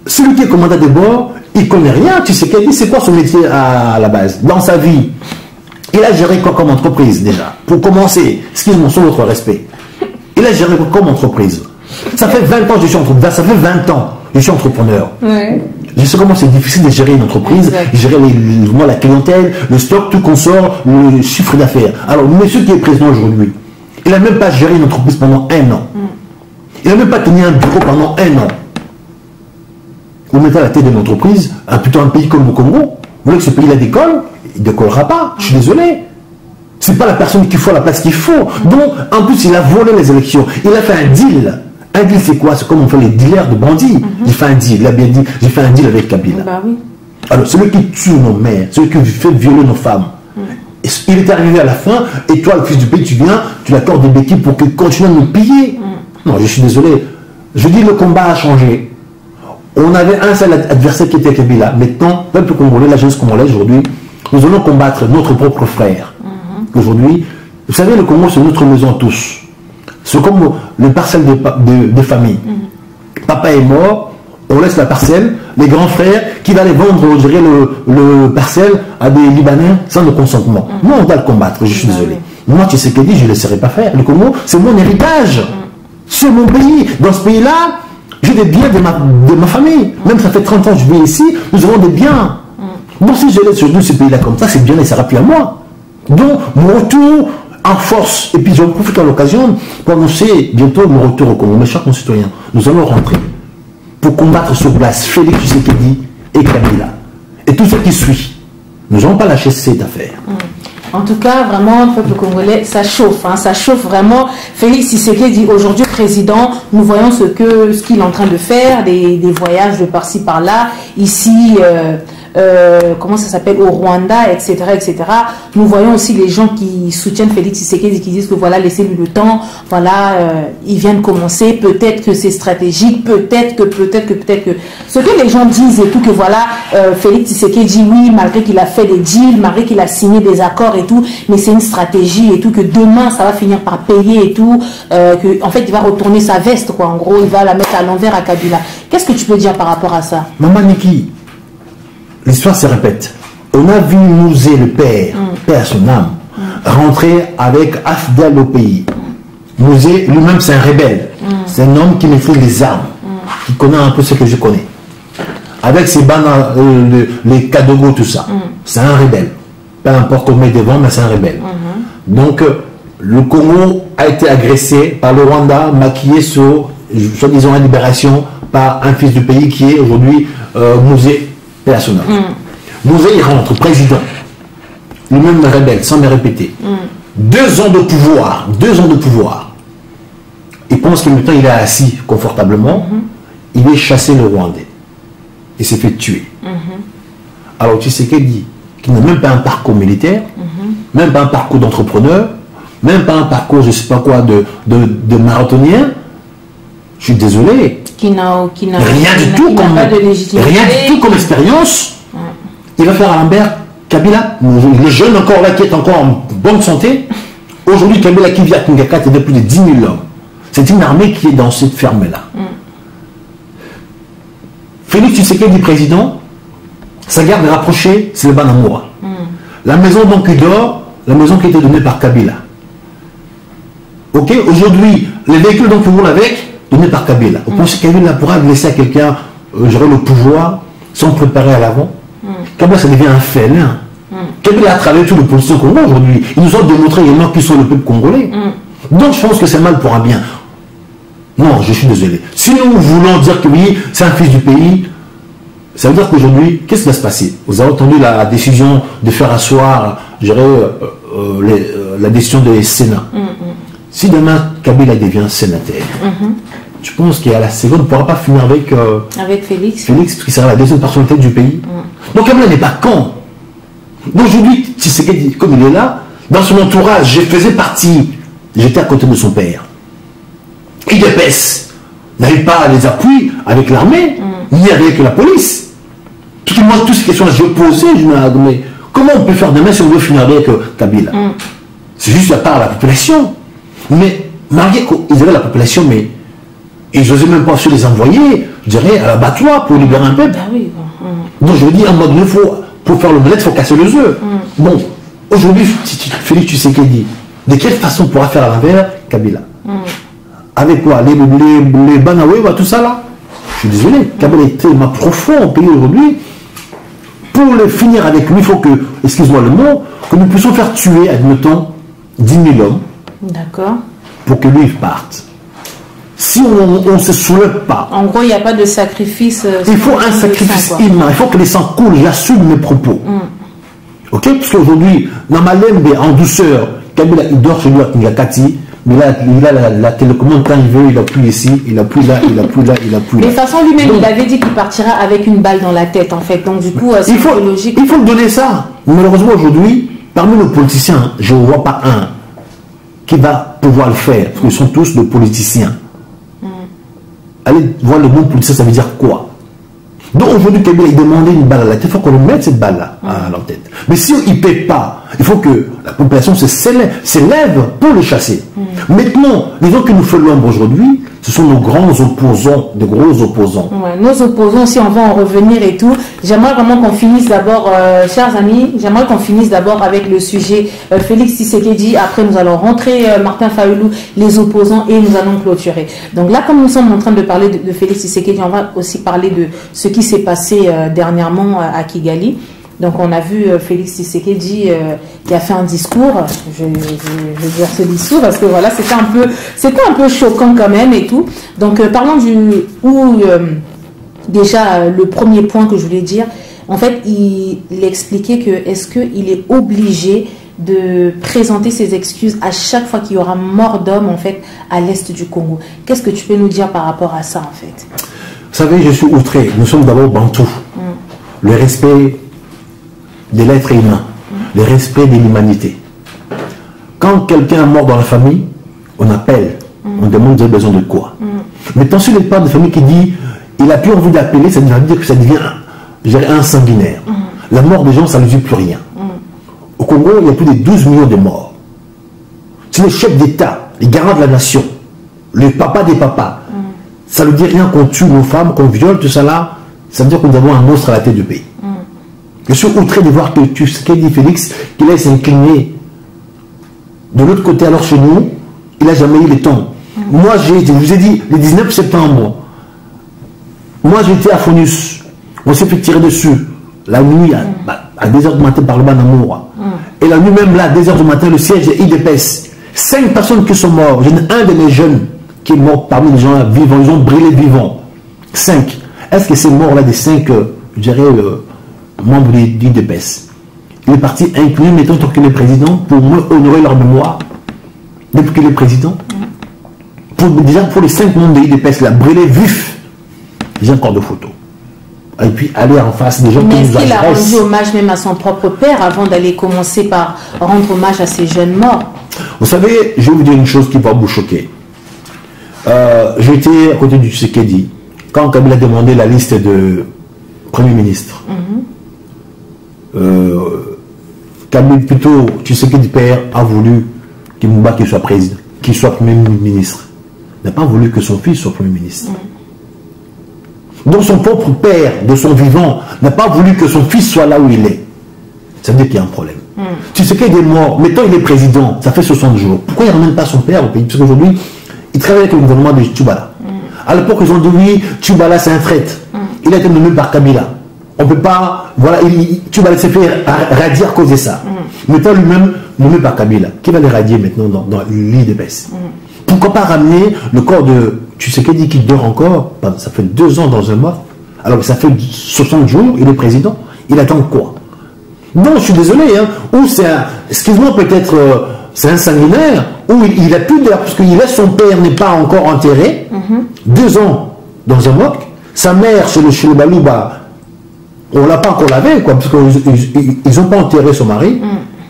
celui qui est commandant de bord, il ne connaît rien. Tu sais qu'elle dit, c'est quoi son métier à la base? Dans sa vie, il a géré quoi comme entreprise déjà? Pour commencer, excuse-moi, sur votre respect. Il a géré quoi comme entreprise? Ça fait 20 ans que je suis entrepreneur. Ça fait 20 ans que je suis entrepreneur. Ouais. Je sais comment c'est difficile de gérer une entreprise, gérer la clientèle, le stock, tout qu'on sort, le chiffre d'affaires. Alors, monsieur qui est président aujourd'hui, il n'a même pas géré une entreprise pendant 1 an. Il n'a même pas tenu un bureau pendant 1 an. Vous mettez à la tête de l'entreprise, plutôt un pays comme le Congo, vous voulez que ce pays-là décolle? Il ne décollera pas, je suis désolé. Ce n'est pas la personne qu'il faut à la place qu'il faut. Donc, en plus, il a volé les élections. Il a fait un deal. Un deal, c'est quoi? C'est comme on fait les dealers de bandits. Il fait un deal, il a bien dit, j'ai fait un deal avec Kabila. Bah oui. Alors, celui qui tue nos mères, celui qui fait violer nos femmes, il est arrivé à la fin, et toi, le fils du pays, tu viens, tu l'accordes des béquilles pour qu'il continue à nous piller. Non, je suis désolé. Je dis, le combat a changé. On avait un seul adversaire qui était Kabila. Maintenant, le peuple congolais, la jeunesse congolaise, aujourd'hui, nous allons combattre notre propre frère. Aujourd'hui, vous savez, le Congo, c'est notre maison tous. C'est comme le parcelle de famille. Papa est mort, on laisse la parcelle, les grands frères qui va les vendre, je dirais, le parcelle à des Libanais sans le consentement. Moi, on doit le combattre, je suis désolé. Moi, tu sais ce que dit, je ne laisserai pas faire. Le Congo, c'est mon héritage. C'est mon pays. Dans ce pays-là, j'ai des biens de ma famille. Même ça fait 30 ans que je vis ici, nous avons des biens. Bon, si je laisse sur ce pays-là comme ça, c'est bien, il ne sera plus à moi. Donc, mon retour en force, et puis j'en profite à l'occasion pour annoncer bientôt mon retour au Congo. Mes chers concitoyens, nous allons rentrer pour combattre sur place Félix Tshisekedi et Kabila. Et tout ce qui suit. Nous n'allons pas lâcher cette affaire. En tout cas, vraiment, le peuple congolais, ça chauffe. Hein, ça chauffe vraiment. Félix Tshisekedi, aujourd'hui président, nous voyons ce qu'il est en train de faire, des voyages de par-ci, par-là. Ici, comment ça s'appelle, au Rwanda, etc., etc. Nous voyons aussi les gens qui soutiennent Félix Tshisekedi, qui disent que voilà, laissez-lui le temps, voilà, il vient de commencer, peut-être que c'est stratégique, peut-être que, ce que les gens disent et tout, que voilà, Félix Tshisekedi, oui, malgré qu'il a fait des deals, malgré qu'il a signé des accords et tout, mais c'est une stratégie et tout, que demain, ça va finir par payer et tout, que, en fait, il va retourner sa veste, quoi, en gros, il va la mettre à l'envers à Kabila. Qu'est-ce que tu peux dire par rapport à ça? Maman Niki, l'histoire se répète. On a vu Mouzé, le père, père son âme, rentrer avec Afdel au pays. Mouzé, lui-même, c'est un rebelle. C'est un homme qui maîtrise les armes, qui connaît un peu ce que je connais. Avec ses bandes, les Kadogo, tout ça. C'est un rebelle. Peu importe qu'on met devant, mais c'est un rebelle. Donc, le Congo a été agressé par le Rwanda, maquillé sur, soi-disant, la libération par un fils du pays qui est aujourd'hui Mouzé Pélassona. Mouzé, il rentre président, lui-même rebelle, sans me répéter. 2 ans de pouvoir, 2 ans de pouvoir. Il pense que maintenant il est assis confortablement, il est chassé le Rwandais. Il s'est fait tuer. Alors tu sais qu'elle dit qu'il n'a même pas un parcours militaire, même pas un parcours d'entrepreneur, même pas un parcours, je ne sais pas quoi, de marathonien. Je suis désolé. Qui n'a rien du tout comme expérience. Il va faire à Lambert Kabila, le jeune encore là qui est encore en bonne santé. Aujourd'hui, Kabila qui vit à Kingaka, il y a plus de 10 000 hommes. C'est une armée qui est dans cette ferme-là. Félix Tshisekedi président, sa garde rapprochée, c'est le Banamoura. La maison donc il dort, la maison qui était donnée par Kabila. Ok, aujourd'hui, les véhicules donc qui roulent avec, donnés par Kabila. Vous pensez que Kabila pourra laisser à quelqu'un gérer le pouvoir sans préparer à l'avant? Kabila, ça devient un félin. Kabila a travaillé tout le politicien congolais aujourd'hui. Ils nous ont démontré également qu'ils sont le peuple congolais. Donc je pense que c'est mal pour un bien. Non, je suis désolé. Si nous voulons dire que oui, c'est un fils du pays, ça veut dire qu'aujourd'hui, qu'est-ce qui va se passer? Vous avez entendu la décision de faire asseoir, la décision des Sénats. Si demain Kabila devient sénateur, je pense qu'à la seconde, on ne pourra pas finir avec Félix. Félix, parce qu'il sera la deuxième personnalité du pays. Donc Kabila n'est pas con. Donc aujourd'hui, Tshisekedi, comme il est là, dans son entourage, je faisais partie, j'étais à côté de son père. IDPS n'avait pas les appuis avec l'armée, ni avec la police. Toutes ces questions, je posais, je me disais, mais comment on peut faire demain si on veut finir avec Kabila? C'est juste la part de la population. Mais malgré qu'ils avaient la population, mais ils n'osaient même pas se les envoyer, je dirais, à l'abattoir pour libérer un peuple. Donc je dis, en mode, pour faire l'omelette, il faut casser les œufs. Bon, aujourd'hui, Félix Tshisekedi, de quelle façon on pourra faire à l'envers Kabila? Avec quoi? Les Banawe, tout ça là? Je suis désolé, Kabila est tellement profond au pays aujourd'hui. Pour le finir avec lui, il faut que, excuse-moi le mot, que nous puissions faire tuer, admettons, 10 000 hommes. D'accord. Pour que lui parte. Si on ne se soulève pas. En gros, il n'y a pas de sacrifice. Il faut un sacrifice humain. Il faut que les sangs coulent. J'assume mes propos. Ok? Parce qu'aujourd'hui, dans Malembe, en douceur, Kabila, il dort chez lui à Ngakati. Mais là, il a la télécommande quand il veut, il appuie ici, il appuie là, il appuie là, il appuie là. Mais de toute façon, lui-même, il avait dit qu'il partira avec une balle dans la tête, en fait. Donc, du coup, c'est logique. Il faut donner ça. Malheureusement, aujourd'hui, parmi nos politiciens, je ne vois pas un qui va pouvoir le faire. Parce qu'ils sont tous des politiciens. Allez voir le mot politicien, ça veut dire quoi? Donc aujourd'hui, Kabila, il demandait une balle à la tête, il faut qu'on lui mette cette balle-là à la tête. Mais si il ne paie pas, il faut que la population s'élève pour le chasser. Maintenant, les gens qui nous font l'ombre aujourd'hui, ce sont nos grands opposants, de gros opposants. Ouais, nos opposants, si on va en revenir et tout, j'aimerais vraiment qu'on finisse d'abord, chers amis, j'aimerais qu'on finisse d'abord avec le sujet Félix Tshisekedi. Après, nous allons rentrer Martin Fayoulou, les opposants, et nous allons clôturer. Donc là, comme nous sommes en train de parler de Félix Tshisekedi, on va aussi parler de ce qui s'est passé dernièrement à Kigali. Donc on a vu Félix Tshisekedi qui a fait un discours, je vais dire ce discours parce que voilà, c'était un peu choquant quand même et tout. Donc parlons déjà le premier point que je voulais dire, en fait il expliquait que est-ce qu'il est obligé de présenter ses excuses à chaque fois qu'il y aura mort d'homme en fait à l'est du Congo. Qu'est-ce que tu peux nous dire par rapport à ça en fait? Vous savez, je suis outré, nous sommes d'abord bantous. Le respect de l'être humain, le respect de l'humanité. Quand quelqu'un est mort dans la famille, on appelle, on demande, vous avez besoin de quoi? Mais tant sur les parents de famille qui dit, il a plus envie d'appeler, ça veut dire que ça devient un sanguinaire. La mort des gens, ça ne dit plus rien. Au Congo, il y a plus de 12 millions de morts. C'est le chef d'État, les garants de la nation, le papa des papas. Ça ne dit rien qu'on tue nos femmes, qu'on viole, tout ça là. Ça veut dire que nous avons un monstre à la tête du pays. Je suis outré de voir que ce qu'a dit Félix, qu'il aille s'incliner. De l'autre côté, alors chez nous, il n'a jamais eu le temps. Moi, je vous ai dit, le 19 septembre, moi j'étais à Fonus. On s'est fait tirer dessus. La nuit, à 2h du matin par le Banamoura. Et la nuit même là, à 2h du matin, le siège est IDPS. 5 personnes qui sont mortes. J'ai un de mes jeunes qui est mort parmi les gens vivants. Ils ont brûlé vivants. 5. Est-ce que ces morts-là des 5, je dirais, membres du DPS, il est parti inclus, mettons, tant qu'il est président, pour honorer leur mémoire, depuis qu'il est président. Déjà, pour les 5 membres de l'IDPS, là, brûlés vifs, j'ai encore de photos. Et puis, aller en face des gens qui nous agressent. Mais est-ce qu'il a rendu hommage même à son propre père avant d'aller commencer par rendre hommage à ces jeunes morts? Vous savez, je vais vous dire une chose qui va vous choquer. J'étais à côté du Tshisekedi quand Kabila a demandé la liste de Premier ministre. Kabila, plutôt, Tshisekedi père a voulu qu'Imouba soit président, qu'il soit Premier ministre. Il n'a pas voulu que son fils soit Premier ministre. Donc son propre père, de son vivant, n'a pas voulu que son fils soit là où il est. Ça veut dire qu'il y a un problème. Tshisekedi est mort, mettons il est président, ça fait 60 jours. Pourquoi il ne ramène pas son père au pays? Parce qu'aujourd'hui, il travaille avec le gouvernement de Tchoubala. À l'époque, ils ont dit oui, Tchoubala c'est un traître. Il a été nommé par Kabila. On ne peut pas, voilà, Tchoubala s'est fait radier à cause de ça. Mettons lui-même nommé par Kabila. Qui va les radier maintenant dans l'IDPS? Pourquoi pas ramener le corps de Tshisekedi qui dort encore? Ça fait 2 ans dans un mois. Alors que ça fait 60 jours, il est président. Il attend quoi? Non, je suis désolé. Hein. Ou c'est un, excuse-moi, peut-être c'est un sanguinaire. Ou il a plus d'air, parce qu'il laisse son père n'est pas encore enterré. 2 ans dans un mois. Sa mère, chez le Balouba, on ne l'a pas encore lavé, quoi, parce qu'ils n'ont pas enterré son mari.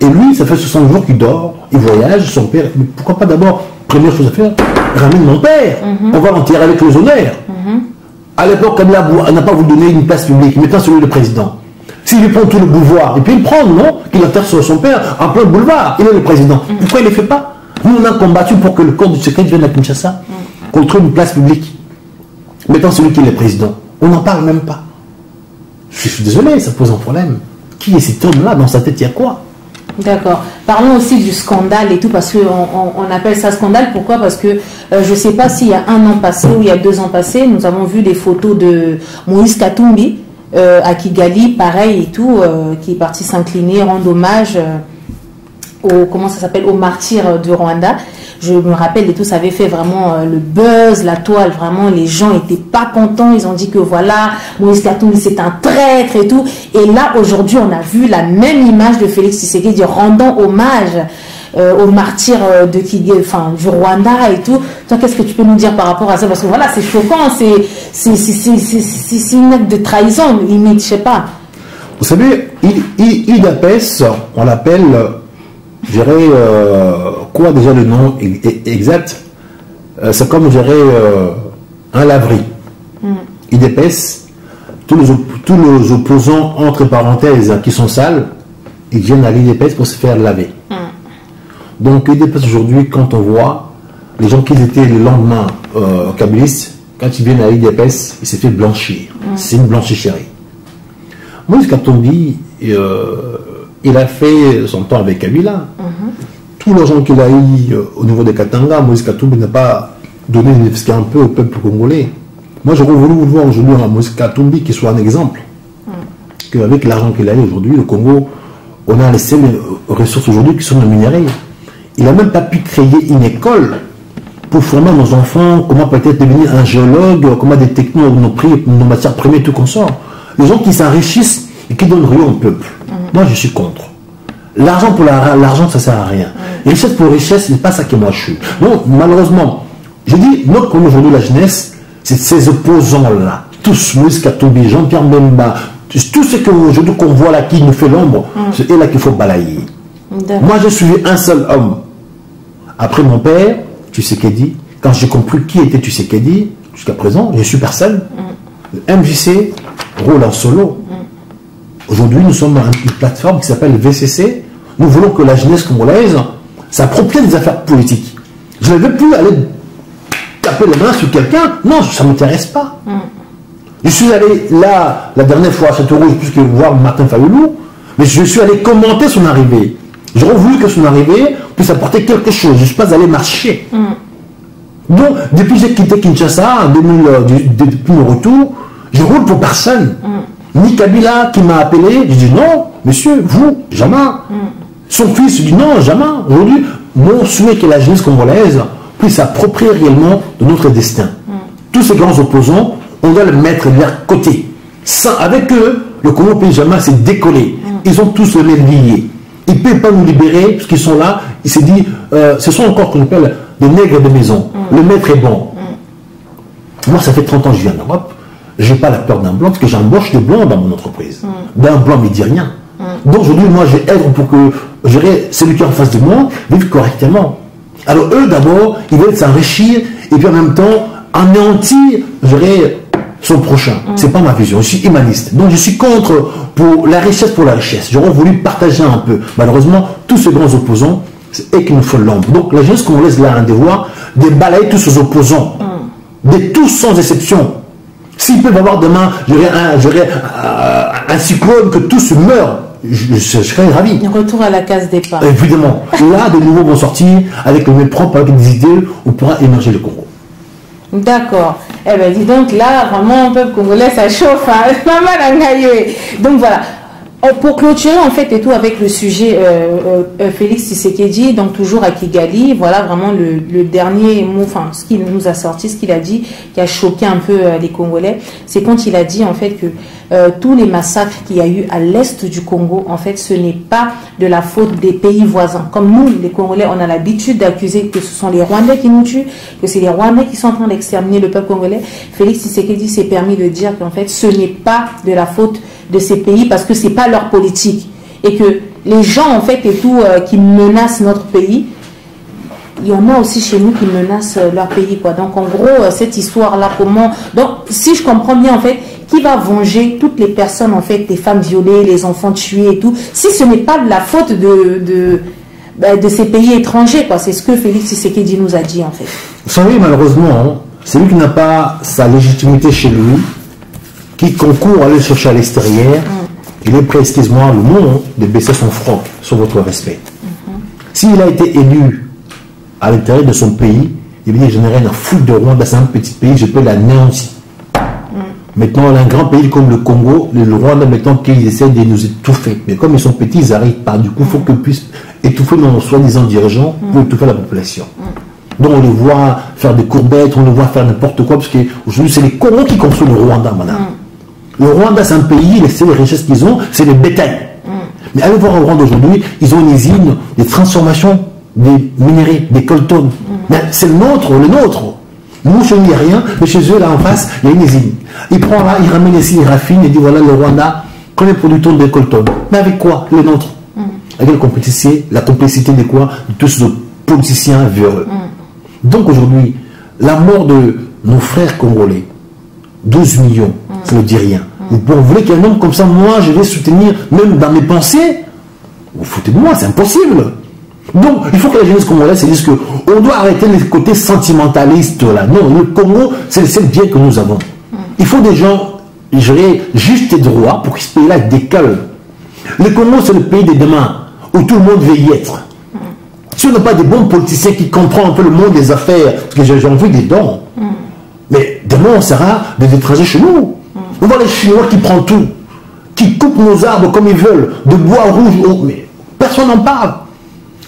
Et lui, ça fait 60 jours qu'il dort, il voyage, son père. Mais pourquoi pas d'abord, première chose à faire, ramène mon père, on va l'enterrer avec les honneurs. À l'époque, Kabila n'a pas voulu donner une place publique, maintenant celui le président. S'il lui prend tout le boulevard, et puis il prend, non, qu'il enterre sur son père en plein boulevard, il est le président. Pourquoi il ne le fait pas? Nous, on a combattu pour que le corps du Tshisekedi vienne à Kinshasa, contre une place publique. Maintenant, celui qui est le président, on n'en parle même pas. Je suis désolé, ça pose un problème. Qui est cet homme-là? Dans sa tête, il y a quoi? D'accord. Parlons aussi du scandale et tout, parce qu'on on appelle ça scandale. Pourquoi? Parce que je ne sais pas s'il y a 1 an passé ou il y a 2 ans passé, nous avons vu des photos de Moïse Katumbi à Kigali, pareil et tout, qui est parti s'incliner, rendre hommage aux martyrs du Rwanda. Je me rappelle et tout, ça avait fait vraiment le buzz, la toile, vraiment les gens n'étaient pas contents, ils ont dit que voilà, Moïse Katumbi c'est un traître et tout. Et là aujourd'hui on a vu la même image de Félix Tshisekedi rendant hommage aux martyrs du Rwanda et tout. Toi, qu'est-ce que tu peux nous dire par rapport à ça? Parce que voilà, c'est choquant, c'est une acte de trahison, limite, je sais pas. Vous savez, IDPS, on l'appelle, je dirais, quoi déjà le nom exact? C'est comme, je dirais, un laverie. IDPS, tous les opposants, entre parenthèses, qui sont sales, ils viennent à l'IDPS pour se faire laver. Donc l'IDPS aujourd'hui, quand on voit les gens qui étaient le lendemain kabylistes, quand ils viennent à l'IDPS, ils se fait blanchir. C'est une blanchisserie. Moïse Katumbi, il a fait son temps avec Kabila. Tout l'argent qu'il a eu au niveau de Katanga, Moïse Katumbi n'a pas donné un peu au peuple congolais. Moi, j'aurais voulu voir aujourd'hui un Moïse Katumbi qui soit un exemple. Qu'avec l'argent qu'il a eu aujourd'hui, le Congo, on a les seules ressources aujourd'hui qui sont le minerai. Il n'a même pas pu créer une école pour former nos enfants, comment peut-être devenir un géologue, comment des technos, nos matières premières, tout consort. Les gens qui s'enrichissent et qui donnent rien au peuple. Moi, je suis contre. L'argent pour l'argent, ça ne sert à rien. Richesse pour richesse, ce n'est pas ça que moi je suis. Donc, malheureusement, je dis, notre problème aujourd'hui, la jeunesse, c'est ces opposants-là. Tous, Moïse Katumbi, Jean-Pierre Mbemba, tout ce qu'aujourd'hui qu'on voit là qui nous fait l'ombre, c'est eux là qu'il faut balayer. Moi, je suis un seul homme. Après mon père, Tshisekedi, quand j'ai compris qui était Tshisekedi, jusqu'à présent, je suis personne. Le MJC roule en solo. Aujourd'hui, nous sommes une plateforme qui s'appelle VCC. Nous voulons que la jeunesse congolaise s'approprie des affaires politiques. Je ne veux plus aller taper les mains sur quelqu'un. Non, ça ne m'intéresse pas. Je suis allé là, la dernière fois à Château-Rouge, puisque voir Martin Fayoulou, mais je suis allé commenter son arrivée. J'aurais voulu que son arrivée puisse apporter quelque chose. Je ne suis pas allé marcher. Donc, depuis que j'ai quitté Kinshasa, depuis mon retour, je roule pour personne. Ni Kabila qui m'a appelé, je dis non, monsieur, vous, jamais. Son fils dit non, jamais. Aujourd'hui, mon souhait que la jeunesse congolaise puisse s'approprier réellement de notre destin. Tous ces grands opposants, on doit le mettre de leur côté. Avec eux, le Congo pays jamais s'est décollé. Ils ont tous le même lié. Ils ne peuvent pas nous libérer parce qu'ils sont là. Il s'est dit, ce sont encore qu'on appelle des nègres de maison. Le maître est bon. Moi, ça fait 30 ans que je vis en Europe. Je n'ai pas la peur d'un blanc parce que j'embauche des blancs dans mon entreprise. D'un blanc, mais il ne dit rien. Donc aujourd'hui, moi, j'ai œuvre pour que celui qui est en face de moi vive correctement. Alors eux, d'abord, ils veulent s'enrichir et puis en même temps, anéantir, son prochain. C'est pas ma vision. Je suis humaniste. Donc je suis contre pour la richesse pour la richesse. J'aurais voulu partager un peu. Malheureusement, tous ces grands opposants, c'est eux qui nous font l'ombre. Donc la jeunesse qu'on laisse là un devoir de balayer tous ces opposants. De tous sans exception. S'ils peuvent avoir demain, un cyclone que tous meurent, je serais ravi. Retour à la case départ. Évidemment. Là, de nouveau vont sortir avec mes propres avec des idées où pourra émerger le Congo. D'accord. Eh bien, dis donc, là, vraiment, peuple congolais, ça chauffe. Hein. Donc, voilà. Pour clôturer, en fait, et tout avec le sujet Félix Tshisekedi, donc toujours à Kigali, voilà vraiment le dernier mot, enfin, ce qu'il nous a sorti, ce qu'il a dit, qui a choqué un peu les Congolais, c'est quand il a dit, en fait, que tous les massacres qu'il y a eu à l'est du Congo, en fait, ce n'est pas de la faute des pays voisins. Comme nous, les Congolais, on a l'habitude d'accuser que ce sont les Rwandais qui nous tuent, que c'est les Rwandais qui sont en train d'exterminer le peuple congolais. Félix Tshisekedi s'est permis de dire qu'en fait, ce n'est pas de la faute de ces pays parce que c'est pas leur politique et que les gens en fait et tout qui menacent notre pays, il y en a aussi chez nous qui menacent leur pays quoi. Donc en gros cette histoire là comment, donc si je comprends bien en fait, qui va venger toutes les personnes en fait, les femmes violées, les enfants tués et tout, si ce n'est pas de la faute de ces pays étrangers quoi. C'est ce que Félix Tshisekedi nous a dit en fait. Vous savez malheureusement c'est lui qui n'a pas sa légitimité chez lui, qui concourt à aller chercher à l'extérieur, il est prêt, excuse-moi le mot, de baisser son front sur votre respect. S'il a été élu à l'intérieur de son pays, il veut dire je n'ai rien à foutre de Rwanda, c'est un petit pays, je peux l'anéantir. Maintenant, on a un grand pays comme le Congo, le Rwanda, maintenant qu'ils essaient de nous étouffer. Mais comme ils sont petits, ils n'arrivent pas. Du coup, il faut qu'ils puissent étouffer nos soi-disant dirigeants pour étouffer la population. Donc on les voit faire des courbettes, on les voit faire n'importe quoi, parce qu'aujourd'hui, c'est les Congos qui construisent le Rwanda, madame. Le Rwanda, c'est un pays, les seules richesses qu'ils ont, c'est le bétail. Mais allez voir au Rwanda aujourd'hui, ils ont une usine de transformation des minéraux, des coltons. Mais c'est le nôtre. Nous, chez nous, il n'y a rien, mais chez eux, là en face, il y a une usine. Il prend là, il ramène ici, il raffine, il dit voilà, le Rwanda, combien de producteurs de coltons? Mais avec quoi? Le nôtre. Avec la complicité de quoi? De tous ces politiciens véreux. Donc aujourd'hui, la mort de nos frères congolais, 12 millions, ça ne dit rien. Vous voulez qu'il y ait un homme comme ça, moi je vais soutenir, même dans mes pensées, vous foutez de moi, c'est impossible. Donc il faut que la jeunesse congolaise se dise qu'on doit arrêter les côtés sentimentalistes là. Non, le Congo, c'est le seul bien que nous avons. Il faut des gens, je dirais, justes et droits pour que ce pays-là décolle. Le Congo, c'est le pays de demain, où tout le monde veut y être. Si on n'a pas des bons politiciens qui comprennent un peu le monde des affaires, parce que j'ai envie des dons, mais demain on sera des étrangers chez nous. On voit les Chinois qui prennent tout, qui coupent nos arbres comme ils veulent, de bois rouge, mais personne n'en parle.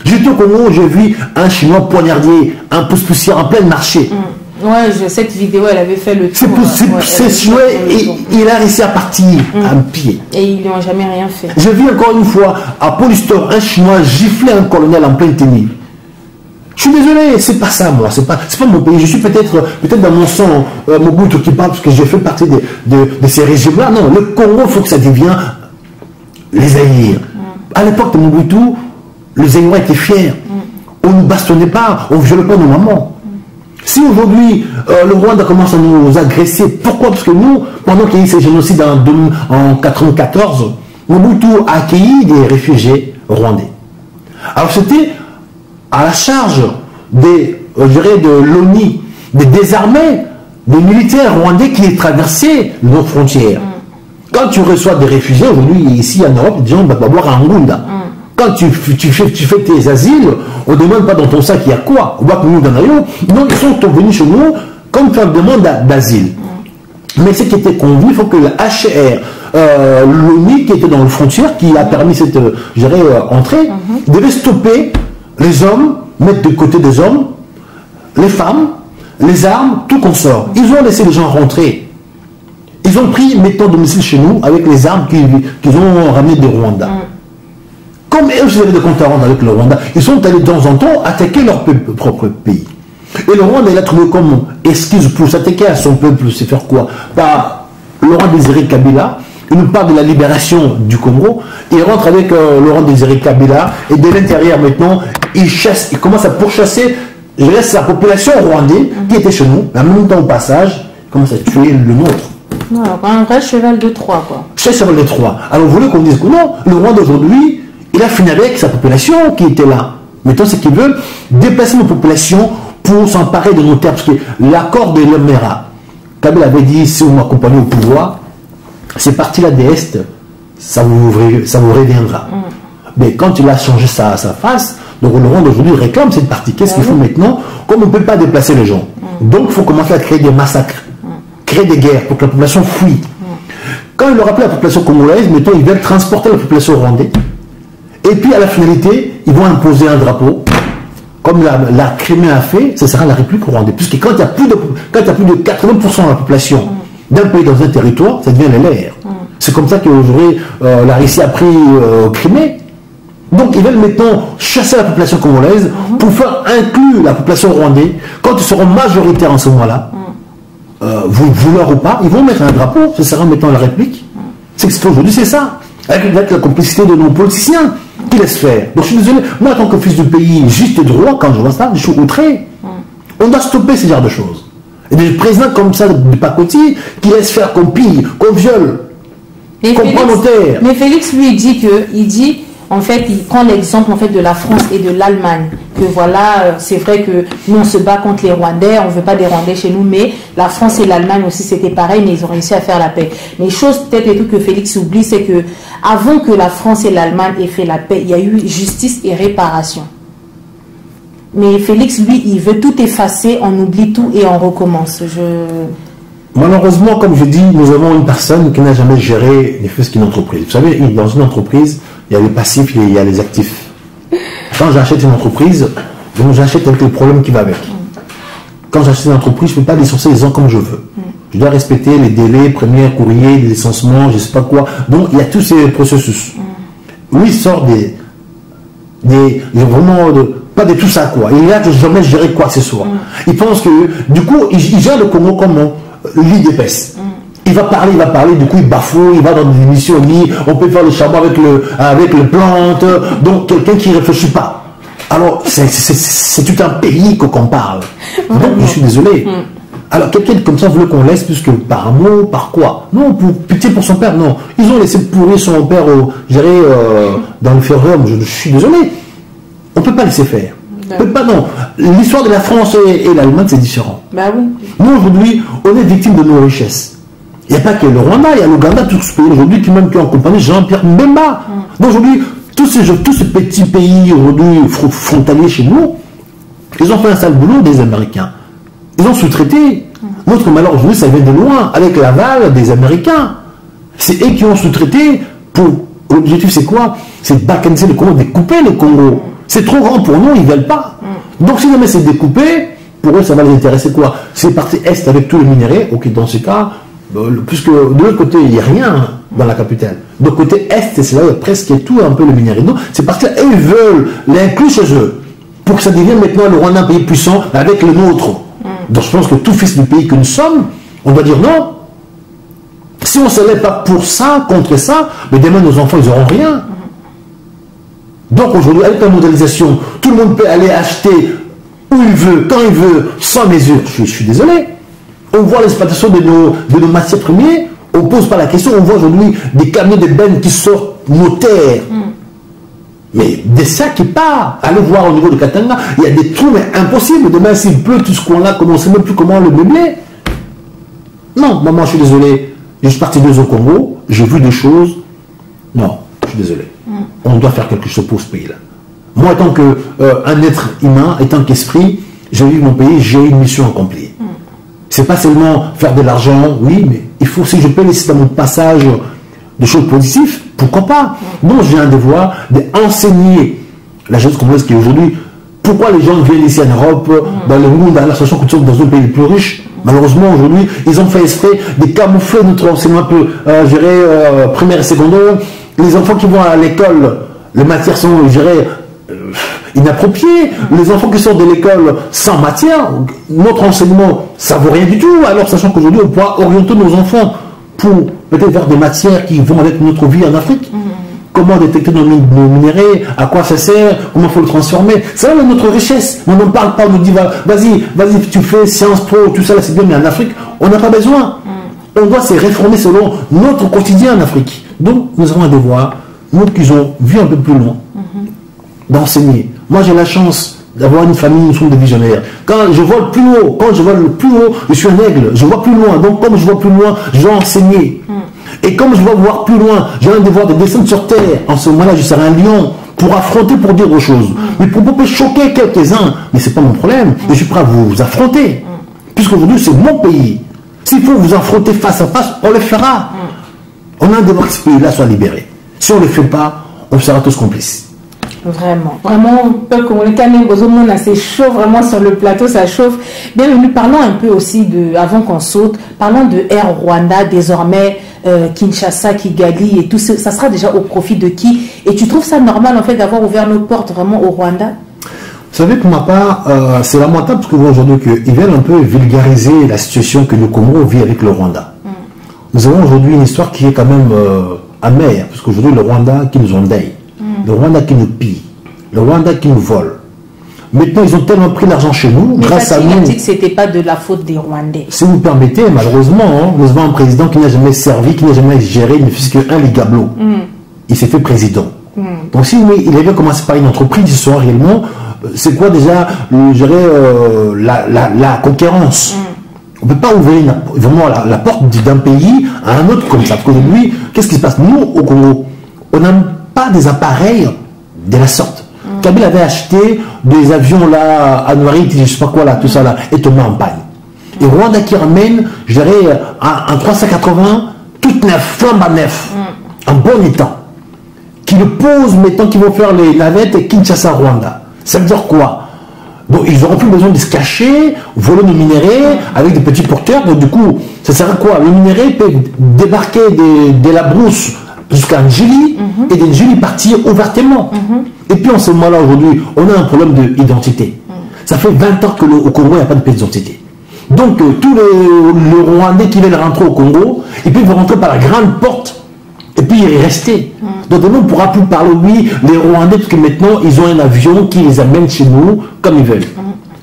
J'étais au Congo, j'ai vu un Chinois poignardier, un pouce-poussière en plein marché. Ouais, cette vidéo, elle avait fait le tour. C'est Chinois, il a réussi à partir à pied. Et ils n'ont jamais rien fait. J'ai vu encore une fois à Polystore un Chinois gifler un colonel en pleine tenue. Je suis désolé, c'est pas ça moi, c'est pas mon pays. Je suis peut-être dans mon sang Mobutu qui parle parce que j'ai fait partie de ces régimes-là. Non, le Congo, il faut que ça devienne les Zaïre. À l'époque de Mobutu, les Zaïrois étaient fiers. On ne bastonnait pas, on ne violait pas nos mamans. Si aujourd'hui le Rwanda commence à nous agresser, pourquoi? Parce que nous, pendant qu'il y a eu ces génocides en 1994, Mobutu a accueilli des réfugiés rwandais. Alors c'était à la charge de l'ONU de désarmer des militaires rwandais qui traversaient nos frontières. Quand tu reçois des réfugiés, aujourd'hui ici en Europe, des gens vont boire à Ngunda. Quand tu fais tes asiles, on ne demande pas dans ton sac il y a quoi. On voit que nous, dans non, ils sont venus chez nous comme faire demande d'asile. Mais ce qui était convenu, il faut que la HR, l'ONU qui était dans les frontières, qui a permis cette entrée, devait stopper les hommes, mettre de côté des hommes, les femmes, les armes, tout consort. Ils ont laissé les gens rentrer. Ils ont pris, mettons, domicile chez nous avec les armes qu'ils ont ramenées de Rwanda. Comme eux, ils avaient des comptes à rendre avec le Rwanda, ils sont allés de temps en temps attaquer leur propre pays. Et le Rwanda, il a trouvé comme excuse pour s'attaquer à son peuple, c'est faire quoi? Par Laurent Désiré Kabila, il nous parle de la libération du Congo, il rentre avec Laurent Désiré Kabila, et de l'intérieur maintenant, il commence à pourchasser, je laisse la population rwandaise qui était chez nous, mais en même temps au passage, il commence à tuer le nôtre. Non, un vrai cheval de Troie, quoi. C'est cheval de Troie. Alors vous voulez qu'on dise que non, le Rwanda aujourd'hui, il a fini avec sa population qui était là. Maintenant, c'est qu'il veut déplacer nos populations pour s'emparer de nos terres. Parce que l'accord de l'Emera, Kabila avait dit, si vous m'accompagnez au pouvoir, ces parties-là de l'Est, ça vous reviendra. Mais quand il a changé sa face, donc le Rwanda aujourd'hui réclame cette partie. Qu'est-ce qu'il faut maintenant? Comme on ne peut pas déplacer les gens. Donc il faut commencer à créer des massacres, créer des guerres pour que la population fuit. Quand il aura appelé la population congolaise, mettons, ils veulent transporter la population rwandaise. Et puis à la finalité, ils vont imposer un drapeau. Comme la Crimée a fait, ce sera la République rwandaise. Puisque quand il y a plus de 80% de la population d'un pays dans un territoire, ça devient l'air. C'est comme ça qu'aujourd'hui, la Russie a pris Crimée. Donc ils veulent maintenant chasser la population congolaise pour faire inclure la population rwandaise. Quand ils seront majoritaires en ce moment-là, vouloir ou pas, ils vont mettre un drapeau, ce sera maintenant la République. C'est aujourd'hui, c'est ça. Avec la complicité de nos politiciens qui laissent faire. Donc je suis désolé, moi en tant que fils du pays, juste et droit, quand je vois ça, je suis outré. On doit stopper ce genre de choses. Et des présidents comme ça, de pacotille, qui laissent faire, qu'on pille, qu'on viole, qu'on prend nos terres. Mais Félix lui dit, en fait, il prend l'exemple en fait de la France et de l'Allemagne. Que voilà, c'est vrai que nous on se bat contre les Rwandais, on ne veut pas des Rwandais chez nous, mais la France et l'Allemagne aussi c'était pareil, mais ils ont réussi à faire la paix. Mais chose peut-être et tout que Félix oublie, c'est que avant que la France et l'Allemagne aient fait la paix, il y a eu justice et réparation. Mais Félix, lui, il veut tout effacer, on oublie tout et on recommence. Malheureusement, comme je dis, nous avons une personne qui n'a jamais géré ne fût-ce qu'une entreprise. Vous savez, dans une entreprise, il y a les passifs et il y a les actifs. Quand j'achète une entreprise, j'achète avec les problèmes qui vont avec. Quand j'achète une entreprise, je ne peux pas licencier les gens comme je veux. Je dois respecter les délais, premier courrier, les licenciements, je ne sais pas quoi. Donc, il y a tous ces processus. Lui, il sort pas de tout ça, quoi. Il n'a jamais géré quoi que ce soit. Il pense que, du coup, il gère le Congo comme l'IDPS. Il va parler, du coup il bafouille, il va dans des émissions, il dit on peut faire le charbon avec le plante, donc quelqu'un qui ne réfléchit pas. Alors c'est tout un pays qu'on parle. Donc je suis désolé. Alors quelqu'un comme ça voulait qu'on laisse plus que par amour, par quoi? Non, pour pitié pour son père, non. Ils ont laissé pourrir son père dans le ferrum, je suis désolé. On ne peut pas laisser faire. On peut pas, non. L'histoire de la France et l'Allemagne, c'est différent. Bah oui. Nous aujourd'hui, on est victime de nos richesses. Il n'y a pas que le Rwanda, il y a l'Ouganda, tout ce pays aujourd'hui qui même qui ont accompagné Jean-Pierre Mbemba. Donc aujourd'hui, tous ces petits pays aujourd'hui frontaliers chez nous, ils ont fait un sale boulot des Américains. Ils ont sous-traité. Notre malheur aujourd'hui, ça vient de loin, avec l'aval des Américains. C'est eux qui ont sous-traité pour... L'objectif, c'est quoi? C'est de balkaniser le Congo, découper le Congo. C'est trop grand pour nous, ils ne veulent pas. Donc si jamais c'est découpé, pour eux, ça va les intéresser quoi? C'est parti Est avec tous les minéraux, ok, dans ce cas... Puisque de l'autre côté, il n'y a rien dans la capitale. De côté Est, c'est là où il y a presque tout un peu le minerai. Donc, c'est parce qu'ils veulent l'inclure chez eux. Pour que ça devienne maintenant le Rwanda un pays puissant avec le nôtre. Donc, je pense que tout fils du pays que nous sommes, on doit dire non. Si on ne se lève pas pour ça, contre ça, mais demain, nos enfants, ils n'auront rien. Donc, aujourd'hui, avec la mondialisation, tout le monde peut aller acheter où il veut, quand il veut, sans mesure. Je suis désolé. On voit l'exploitation de nos matières premières, on ne pose pas la question, on voit aujourd'hui des camions de bennes qui sortent nos terres. Mais des sacs qui partent. Allez voir au niveau de Katanga, il y a des trous, mais impossible. Demain, s'il pleut, tout ce coin-là, on ne sait même plus comment le meubler. Non, maman, je suis désolé. Je suis parti 2 ans au Congo, j'ai vu des choses. Non, je suis désolé. On doit faire quelque chose pour ce pays-là. Moi, étant qu'un être humain, étant qu'esprit, j'ai vu mon pays, j'ai une mission accomplie. C'est pas seulement faire de l'argent, oui, mais il faut, si je peux laisser dans mon passage des choses positives, pourquoi pas? Donc j'ai un devoir d'enseigner la jeunesse congolaise qui est aujourd'hui, pourquoi les gens viennent ici en Europe, dans le monde, dans l'association que nous sommes dans un pays le plus riche, Malheureusement, aujourd'hui, ils ont fait exprès de camoufler notre enseignement un peu, primaire et secondaire. Les enfants qui vont à l'école, les matières sont, inappropriées. Les enfants qui sortent de l'école sans matière, notre enseignement, ça vaut rien du tout. Alors, sachant qu'aujourd'hui, on pourra orienter nos enfants pour peut-être vers des matières qui vont avec notre vie en Afrique. Comment détecter nos minéraux, à quoi ça sert, comment il faut le transformer. C'est là notre richesse. On n'en parle pas, on nous dit, vas-y, tu fais Sciences Po, tout ça, là c'est bien, mais en Afrique, on n'a pas besoin. On doit se réformer selon notre quotidien en Afrique. Donc, nous avons un devoir, nous qui avons vu un peu plus loin, d'enseigner. Moi, j'ai la chance d'avoir une famille, nous sommes des visionnaires. Quand je vois le plus haut, je suis un aigle, je vois plus loin. Donc, comme je vois plus loin, je dois enseigner. Et comme je dois voir plus loin, j'ai un devoir de descendre sur terre. En ce moment-là, je serai un lion pour affronter, pour dire autre chose. Mais pour peut choquer quelques-uns, mais ce n'est pas mon problème. Je suis prêt à vous affronter. Puisqu'aujourd'hui, c'est mon pays. S'il faut vous affronter face à face, on le fera. On a un devoir que ce pays-là soit libéré. Si on ne le fait pas, on sera tous complices. Vraiment, peuple congolais, c'est chaud vraiment sur le plateau, ça chauffe. Bienvenue, parlons un peu aussi de, avant qu'on saute, parlons de Air Rwanda, désormais Kinshasa, Kigali et tout ça, ça sera déjà au profit de qui? Et tu trouves ça normal en fait d'avoir ouvert nos portes vraiment au Rwanda? Vous savez, pour ma part, c'est lamentable parce que aujourd'hui qu'ils veulent un peu vulgariser la situation que le Congo vit avec le Rwanda. Nous avons aujourd'hui une histoire qui est quand même amère, parce qu'aujourd'hui le Rwanda qui nous endeuille. Le Rwanda qui nous pille, le Rwanda qui nous vole. Maintenant, ils ont tellement pris l'argent chez nous, mais grâce à nous. Il a dit que ce n'était pas de la faute des Rwandais. Si vous permettez, malheureusement, nous avons un président qui n'a jamais servi, qui n'a jamais géré, ne fût qu'un ligablo. Il s'est fait président. Donc, si oui, il avait commencé par une entreprise, ils sont réellement, c'est quoi déjà, la concurrence. On ne peut pas ouvrir vraiment la porte d'un pays à un autre comme ça. Parce qu'aujourd'hui, qu'est-ce qui se passe? Nous, au Congo, on n'a pas des appareils de la sorte. Kabila avait acheté des avions là, à Noiri, je ne sais pas quoi là, tout ça là, et tombé en panne. Et Rwanda qui ramène, je dirais, un 380, toute neuf, flambe à neuf, en bon état. Qui le pose maintenant, qui vont faire les navettes et Kinshasa, Rwanda. Ça veut dire quoi? Donc ils n'auront plus besoin de se cacher, voler nos minéraux avec des petits porteurs. Donc du coup, ça sert à quoi? Le minerai peut débarquer de la brousse jusqu'à Njili et d'Njili partir ouvertement. Et puis en ce moment-là, aujourd'hui, on a un problème d'identité. Ça fait 20 ans qu'au Congo, il n'y a pas de pièce d'identité. Donc tous les Rwandais qui veulent rentrer au Congo, ils peuvent rentrer par la grande porte et puis y rester. Donc demain, on ne pourra plus parler, oui, les Rwandais, parce que maintenant, ils ont un avion qui les amène chez nous comme ils veulent.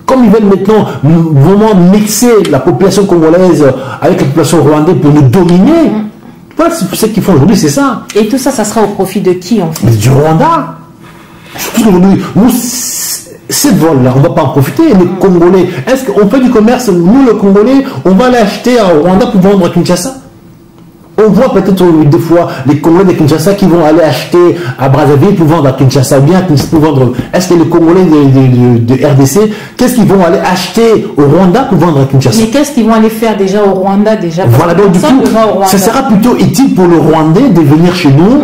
Comme ils veulent maintenant vraiment mixer la population congolaise avec la population rwandaise pour nous dominer. Voilà, ce qu'ils font aujourd'hui, c'est ça. Et tout ça, ça sera au profit de qui en fait? Du Rwanda. Aujourd'hui, nous, ces vols-là, on ne va pas en profiter. Les Congolais, est-ce qu'on fait du commerce? Nous, les Congolais, on va aller acheter à Rwanda pour vendre à Kinshasa? On voit peut-être des fois les Congolais de Kinshasa qui vont aller acheter à Brazzaville pour vendre à Kinshasa, ou bien pour vendre. Est-ce que les Congolais de RDC, qu'est-ce qu'ils vont aller acheter au Rwanda pour vendre à Kinshasa? Mais qu'est-ce qu'ils vont aller faire déjà au Rwanda déjà? Voilà, donc du coup, ça sera plutôt utile pour le Rwandais de venir chez nous,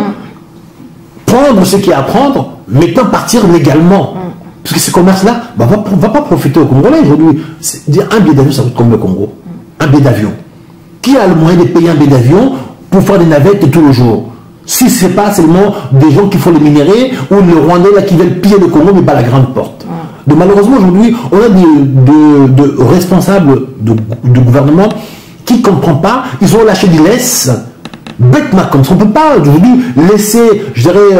prendre ce qu'il y a à prendre, maintenant partir légalement. Parce que ce commerce-là va pas profiter aux Congolais aujourd'hui. Un billet d'avion, ça coûte combien le Congo? Un billet d'avion. Qui a le moyen de payer un billet d'avion pour faire des navettes tous les jours? Si ce n'est pas seulement des gens qui font les minéraux ou les Rwandais là, qui veulent piller le Congo, mais pas la grande porte. Donc malheureusement, aujourd'hui, on a des responsables de gouvernement qui ne comprennent pas. Ils ont lâché des laisses bêtement comme ça. On ne peut pas aujourd'hui laisser, je dirais,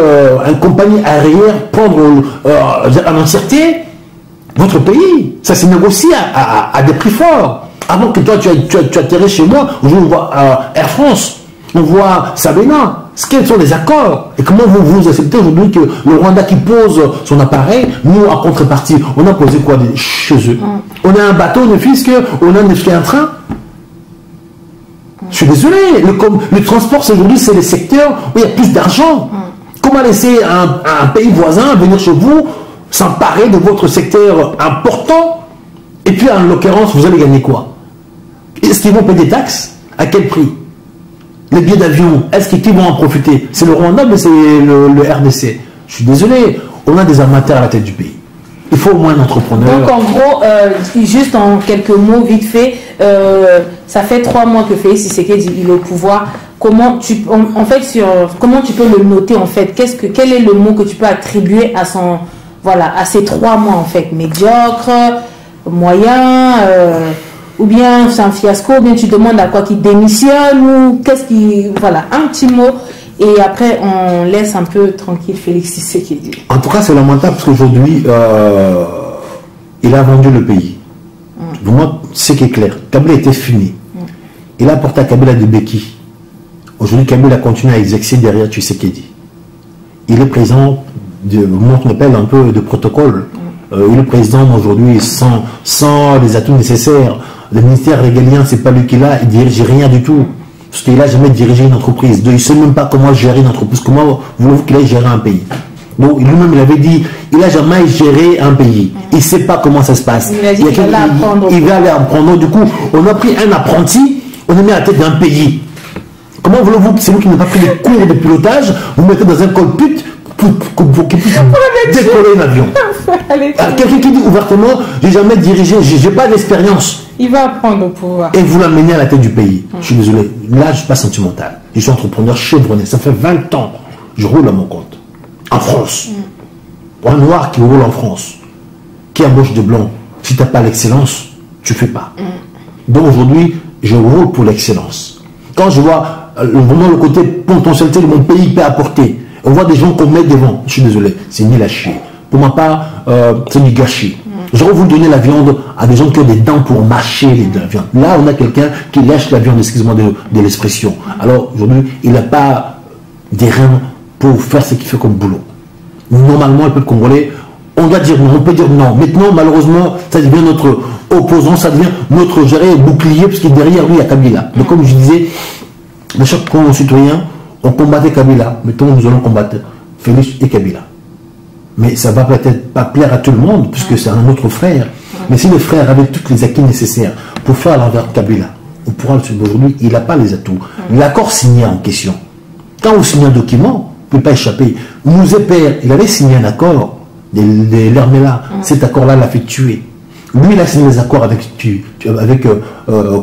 une compagnie aérienne prendre en entièreté votre pays. Ça s'est négocié à des prix forts. Avant que toi, tu atterris chez moi, aujourd'hui on voit Air France, on voit Sabena. Quels sont les accords? Et comment vous acceptez aujourd'hui que le Rwanda qui pose son appareil, nous en contrepartie, on a posé quoi chez eux? On a un bateau, ne fût-ce qu'on a un train. Je suis désolé, le transport aujourd'hui c'est le secteur où il y a plus d'argent. Comment laisser un pays voisin venir chez vous, s'emparer de votre secteur important? Et puis en l'occurrence, vous allez gagner quoi? Est-ce qu'ils vont payer des taxes? À quel prix? Les billets d'avion, est-ce qu'ils vont en profiter? C'est le Rwanda, mais c'est le RDC. Je suis désolé, on a des amateurs à la tête du pays. Il faut au moins un entrepreneur. Donc en gros, juste en quelques mots, vite fait, ça fait 3 mois que Félix Tshisekedi il est au pouvoir. Comment tu peux le noter en fait? Quel est le mot que tu peux attribuer à son, voilà, à ces 3 mois en fait? Médiocre, moyen, ou bien c'est un fiasco, ou bien tu demandes à quoi qu'il démissionne, ou qu'est-ce qui, voilà, un petit mot. Et après, on laisse un peu tranquille Félix Tshisekedi. En tout cas, c'est lamentable parce qu'aujourd'hui, il a vendu le pays. Pour moi, ce qui est clair, Kabila était fini. Il a apporté à Kabila des béquilles. Aujourd'hui, Kabila continue à exercer derrière Tshisekedi. Il est président de ce qu'on appelle un peu de protocole. Il est président aujourd'hui sans les atouts nécessaires. Le ministère régalien, c'est pas lui qui l'a, il dirige rien du tout. Parce qu'il n'a jamais dirigé une entreprise. Il ne sait même pas comment gérer une entreprise. Comment voulez-vous qu'il aille gérer un pays? Donc lui-même, il avait dit, il n'a jamais géré un pays. Il ne sait pas comment ça se passe. Il va aller apprendre. Du coup, on a pris un apprenti, on a mis à la tête d'un pays. Comment voulez-vous, c'est vous qui n'avez pas pris les cours de pilotage, vous mettez dans un cockpit pour qu'il puisse décoller un avion. Quelqu'un qui dit ouvertement, j'ai jamais dirigé, j'ai pas d'expérience. Il va apprendre au pouvoir. Et vous l'amenez à la tête du pays. Je suis désolé. Là, je ne suis pas sentimental. Je suis entrepreneur chevronné. Ça fait 20 ans que je roule à mon compte. En France. Pour un noir qui roule en France, qui embauche de blanc, si tu n'as pas l'excellence, tu ne fais pas. Donc aujourd'hui, je roule pour l'excellence. Quand je vois vraiment le côté potentialité de mon pays peut apporter, on voit des gens qu'on met devant. Je suis désolé. C'est nul à chier. Pour ma part, c'est du gâchis. J'aurais voulu donner la viande à des gens qui ont des dents pour mâcher la viande. Là, on a quelqu'un qui lâche la viande, excuse-moi de l'expression. Alors, aujourd'hui, il n'a pas des reins pour faire ce qu'il fait comme boulot. Normalement, le peuple congolais, on doit dire non, on peut dire non. Maintenant, malheureusement, ça devient notre opposant, ça devient notre bouclier, parce que derrière lui, il y a Kabila. Donc, comme je disais, de chaque concitoyen, on combattait Kabila. Maintenant, nous allons combattre Félix et Kabila. Mais ça ne va peut-être pas plaire à tout le monde, puisque c'est un autre frère. Mais si le frère avait tous les acquis nécessaires pour faire l'envers Kabila, on pourra le suivre. Aujourd'hui, il n'a pas les atouts. L'accord signé en question, quand vous signez un document, vous ne pouvez pas échapper. Mouzé Père, il avait signé un accord de l'Hermela. Cet accord-là l'a fait tuer. Lui, il a signé des accords avec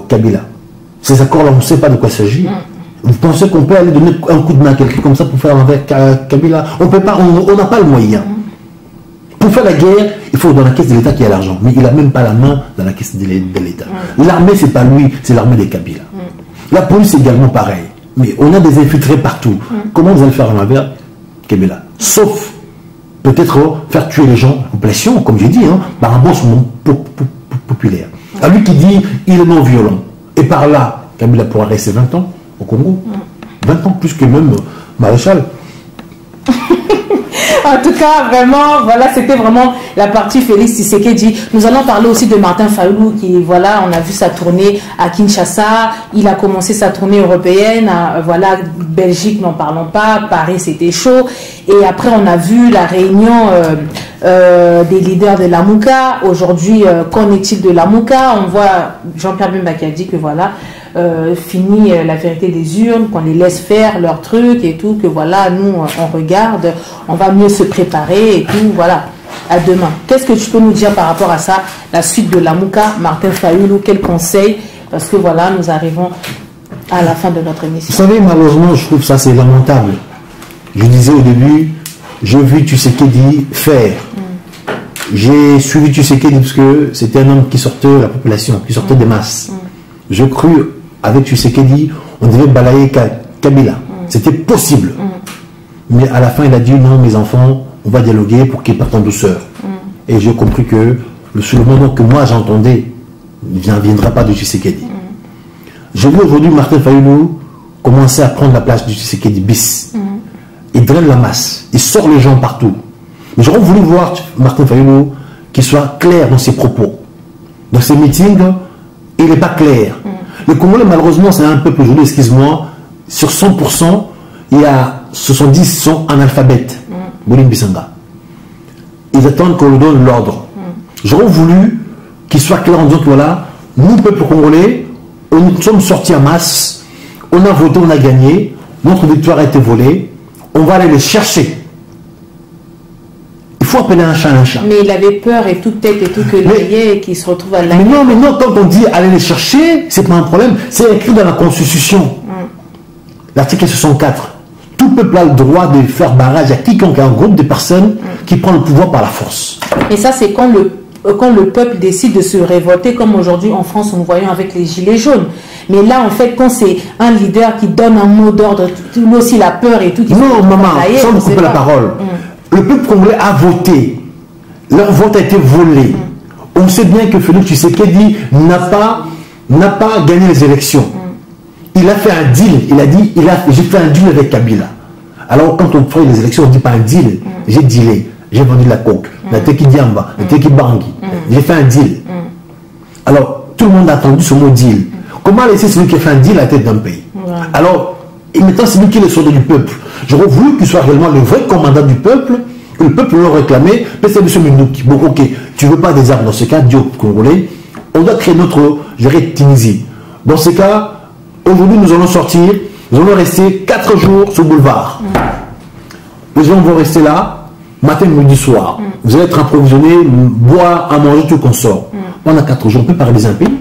Kabila. Ces accords-là, on ne sait pas de quoi il s'agit. Vous pensez qu'on peut aller donner un coup de main à quelqu'un comme ça pour faire l'envers Kabila? On peut pas, on n'a pas le moyen. Pour faire la guerre, il faut dans la caisse de l'État qu'il y a l'argent. Mais il n'a même pas la main dans la caisse de l'État. L'armée, c'est pas lui, c'est l'armée des Kabila. La police, c'est également pareil. Mais on a des infiltrés partout. Comment vous allez faire l'envers Kabila? Sauf, peut-être, faire tuer les gens en pression, comme j'ai dit, par un bon mouvement populaire. À lui qui dit, il est non violent. Et par là, Kabila pourra rester 20 ans au Congo. 20 ans plus que même Maréchal. En tout cas, vraiment, voilà, c'était vraiment la partie Félix Tshisekedi. Nous allons parler aussi de Martin Fayulu qui, voilà, on a vu sa tournée à Kinshasa. Il a commencé sa tournée européenne. Voilà, Belgique, n'en parlons pas. Paris, c'était chaud. Et après, on a vu la réunion des leaders de Lamuka. Aujourd'hui, qu'en est-il de Lamuka? On voit Jean-Pierre Bemba qui a dit que voilà, fini la vérité des urnes, qu'on les laisse faire leurs trucs et tout, que voilà, nous on regarde, on va mieux se préparer et tout, voilà, à demain. Qu'est-ce que tu peux nous dire par rapport à ça, la suite de Lamuka, Martin Fayulu, quel conseil? Parce que voilà, nous arrivons à la fin de notre émission. Vous savez, malheureusement, je trouve ça c'est lamentable. Je disais au début, j'ai vu Tshisekedi faire. J'ai suivi Tshisekedi parce que c'était un homme qui sortait de la population, qui sortait des masses. Je crus avec Tshisekedi, on devait balayer Kabila. C'était possible. Mais à la fin, il a dit non, mes enfants, on va dialoguer pour qu'ils partent en douceur. Et j'ai compris que le moment que moi j'entendais ne viendra pas de Tshisekedi. J'ai vu aujourd'hui Martin Fayulu commencer à prendre la place du Tshisekedi bis. Il draine la masse, il sort les gens partout. Mais j'aurais voulu voir Martin Fayulu qu'il soit clair dans ses propos. Dans ses meetings, il n'est pas clair. Les Congolais, malheureusement, c'est un peuple aujourd'hui, excuse-moi, sur 100%, il y a 70 sont analphabètes. Boulim Bissanga. Ils attendent qu'on leur donne l'ordre. J'aurais voulu qu'il soit clair en disant que voilà, nous, peuple congolais, nous sommes sortis en masse, on a voté, on a gagné, notre victoire a été volée, on va aller les chercher. Il faut appeler un chat un chat. Mais il avait peur et toute tête et tout que et qu'il se retrouve à mais non, quand on dit aller les chercher, c'est pas un problème. C'est écrit dans la Constitution. L'article 64. Tout peuple a le droit de faire barrage à quiconque, un groupe de personnes qui prend le pouvoir par la force. Et ça, c'est quand le peuple décide de se révolter, comme aujourd'hui en France, nous voyons avec les gilets jaunes. Mais là, en fait, quand c'est un leader qui donne un mot d'ordre, lui aussi la peur et tout. Non, maman, sans me couper la parole. Le peuple congolais a voté. Leur vote a été volé. On sait bien que Félix Tshisekedi n'a pas gagné les élections. Il a fait un deal. Il a dit, j'ai fait un deal avec Kabila. Alors, quand on fait les élections, on ne dit pas un deal. J'ai dealé. J'ai vendu de la coke. La teki diamba, la teki bangi. J'ai fait un deal. Alors, tout le monde a attendu ce mot deal. Comment laisser celui qui a fait un deal à la tête d'un pays? Alors, et maintenant, c'est lui qui est le soldat du peuple. J'aurais voulu qu'il soit réellement le vrai commandant du peuple, que le peuple l'a réclamé. Mais c'est M. Minouki. Bon, ok, tu ne veux pas des armes dans ce cas, Dieu congolais. On doit créer notre, je dirais, Tunisie. Dans ce cas, aujourd'hui, nous allons sortir, nous allons rester 4 jours sur le boulevard. Les gens vont rester là, matin, midi, soir. Vous allez être approvisionnés, boire, à manger, tout qu'on sort. Pendant 4 jours, on peut paralyser un pays.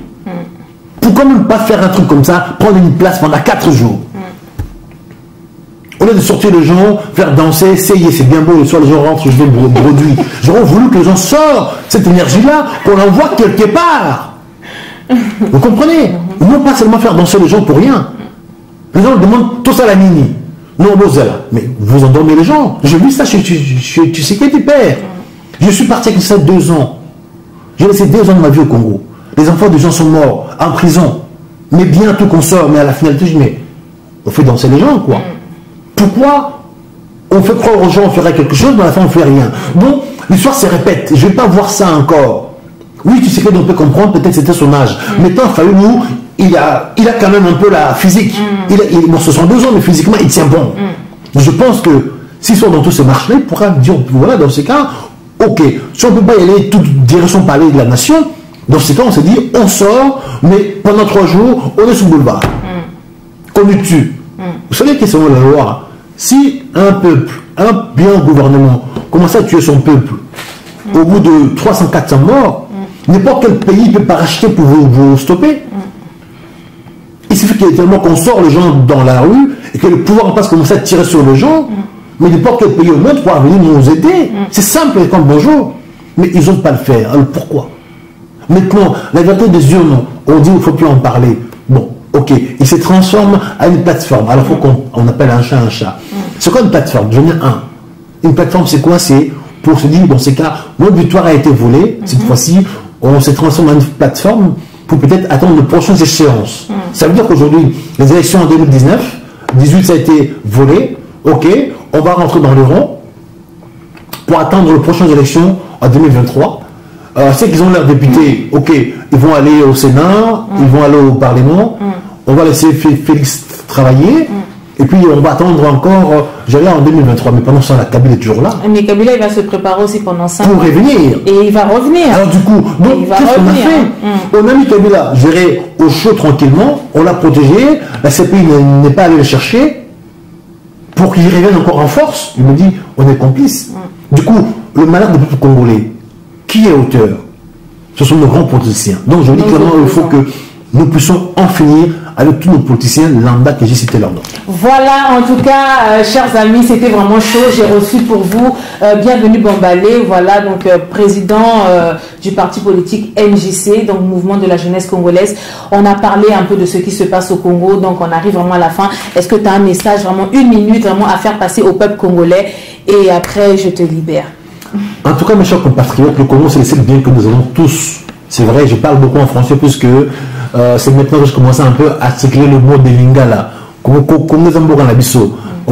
Pourquoi même pas faire un truc comme ça, prendre une place pendant 4 jours? Au lieu de sortir les gens, faire danser, essayer, c'est bien beau, le soir les gens rentrent, je vais le produit. J'aurais voulu que les gens sortent cette énergie-là, qu'on l'envoie quelque part. Vous comprenez? Non pas seulement faire danser les gens pour rien. Les gens demandent tout ça à la mini. Non, Bozella, mais vous endormez les gens. J'ai vu ça tu sais qui est du père. Je suis parti avec ça 2 ans. J'ai laissé 2 ans de ma vie au Congo. Les enfants des gens sont morts, en prison. Mais bien tout qu'on sort, mais à la finalité, je dis, mais on fait danser les gens, quoi. Pourquoi on fait croire aux gens on ferait quelque chose, mais à la fin on ne fait rien? Donc, l'histoire se répète. Je ne vais pas voir ça encore. Oui, tu sais qu'on peut comprendre, peut-être c'était son âge. Maintenant, il fallait nous, il a quand même un peu la physique. Il a 62 ans, mais physiquement, il tient bon. Je pense que s'il sort dans tous ces marches-là, il pourra dire, voilà, dans ces cas, ok, si on ne peut pas y aller toute direction palais de la nation, dans ces cas, on s'est dit, on sort, mais pendant 3 jours, on est sur le boulevard. Qu'on nous tue. Vous savez que selon la loi, si un peuple, un bien gouvernement, commence à tuer son peuple, au bout de 300-400 morts, n'importe quel pays ne peut pas racheter pour vous stopper. Il suffit qu'il y ait tellement qu'on sort les gens dans la rue et que le pouvoir en place commence à tirer sur les gens, mais n'importe quel pays au monde pourra venir nous aider. C'est simple comme bonjour. Mais ils n'osent pas le faire. Alors pourquoi? Maintenant, la vérité des urnes, on dit qu'il ne faut plus en parler. Bon, ok, il se transforme à une plateforme. Alors il faut qu'on appelle un chat un chat. C'est quoi une plateforme? J'en ai un. Une plateforme, c'est quoi? C'est pour se dire, dans ces cas, notre victoire a été volée. Cette fois-ci, on se transforme en une plateforme pour peut-être attendre les prochaines échéances. Ça veut dire qu'aujourd'hui, les élections en 2019, 18 ça a été volé. Ok, on va rentrer dans le rond pour attendre les prochaines élections en 2023. Ceux qui ont leurs députés, ok, ils vont aller au Sénat, ils vont aller au Parlement. On va laisser Félix travailler. Et puis on va attendre encore, j'allais en 2023, mais pendant ça, la Kabila est toujours là. Mais Kabila, il va se préparer aussi pendant 5 ans. Pour revenir. Et il va revenir. Alors du coup, donc qu'est-ce qu'on a fait? On a mis Kabila géré au chaud tranquillement, on l'a protégé, la CPI n'est pas allée le chercher pour qu'il revienne encore en force. Il me dit, on est complice. Du coup, le malheur du peuple congolais, qui est auteur? Ce sont nos grands politiciens. Donc je dis clairement, il faut que nous puissions en finir avec tous nos politiciens lambda que j'ai cité leur nom. Voilà, en tout cas, chers amis, c'était vraiment chaud. J'ai reçu pour vous, bienvenue Bombalé, voilà, donc président du parti politique MJC, donc Mouvement de la Jeunesse Congolaise. On a parlé un peu de ce qui se passe au Congo, donc on arrive vraiment à la fin. Est-ce que tu as un message, vraiment 1 minute, vraiment à faire passer au peuple congolais? Et après, je te libère. En tout cas, mes chers compatriotes, le Congo, c'est le seul bien que nous avons tous. C'est vrai, je parle beaucoup en français puisque c'est maintenant que je commence un peu à circuler le mot des lingala. On ne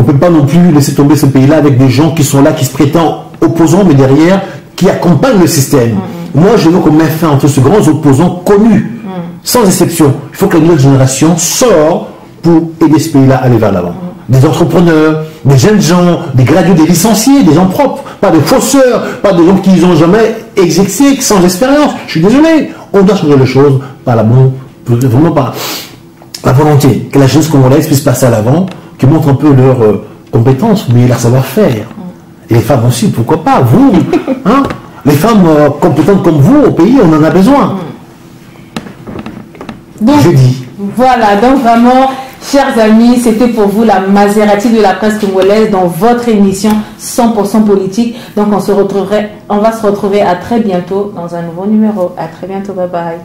peut pas non plus laisser tomber ce pays-là avec des gens qui sont là, qui se prétendent opposants, mais derrière, qui accompagnent le système. Moi, je veux qu'on mette fin entre ces grands opposants connus, sans exception. Il faut que la nouvelle génération sorte pour aider ce pays-là à aller vers l'avant. Des entrepreneurs, des jeunes gens, des gradués, des licenciés, des gens propres, pas des fausseurs, pas des gens qui n'ont jamais exercé, sans expérience. Je suis désolé. On doit changer les choses par l'amour, vraiment par la volonté, que la jeunesse congolaise puisse passer à l'avant, qui montre un peu leurs compétences, mais leur savoir-faire. Et les femmes aussi, pourquoi pas, vous, hein, les femmes compétentes comme vous au pays, on en a besoin. Donc, je dis. Voilà, donc vraiment, chers amis, c'était pour vous la Maserati de la presse congolaise dans votre émission 100% politique. Donc on va se retrouver à très bientôt dans un nouveau numéro. À très bientôt, bye bye.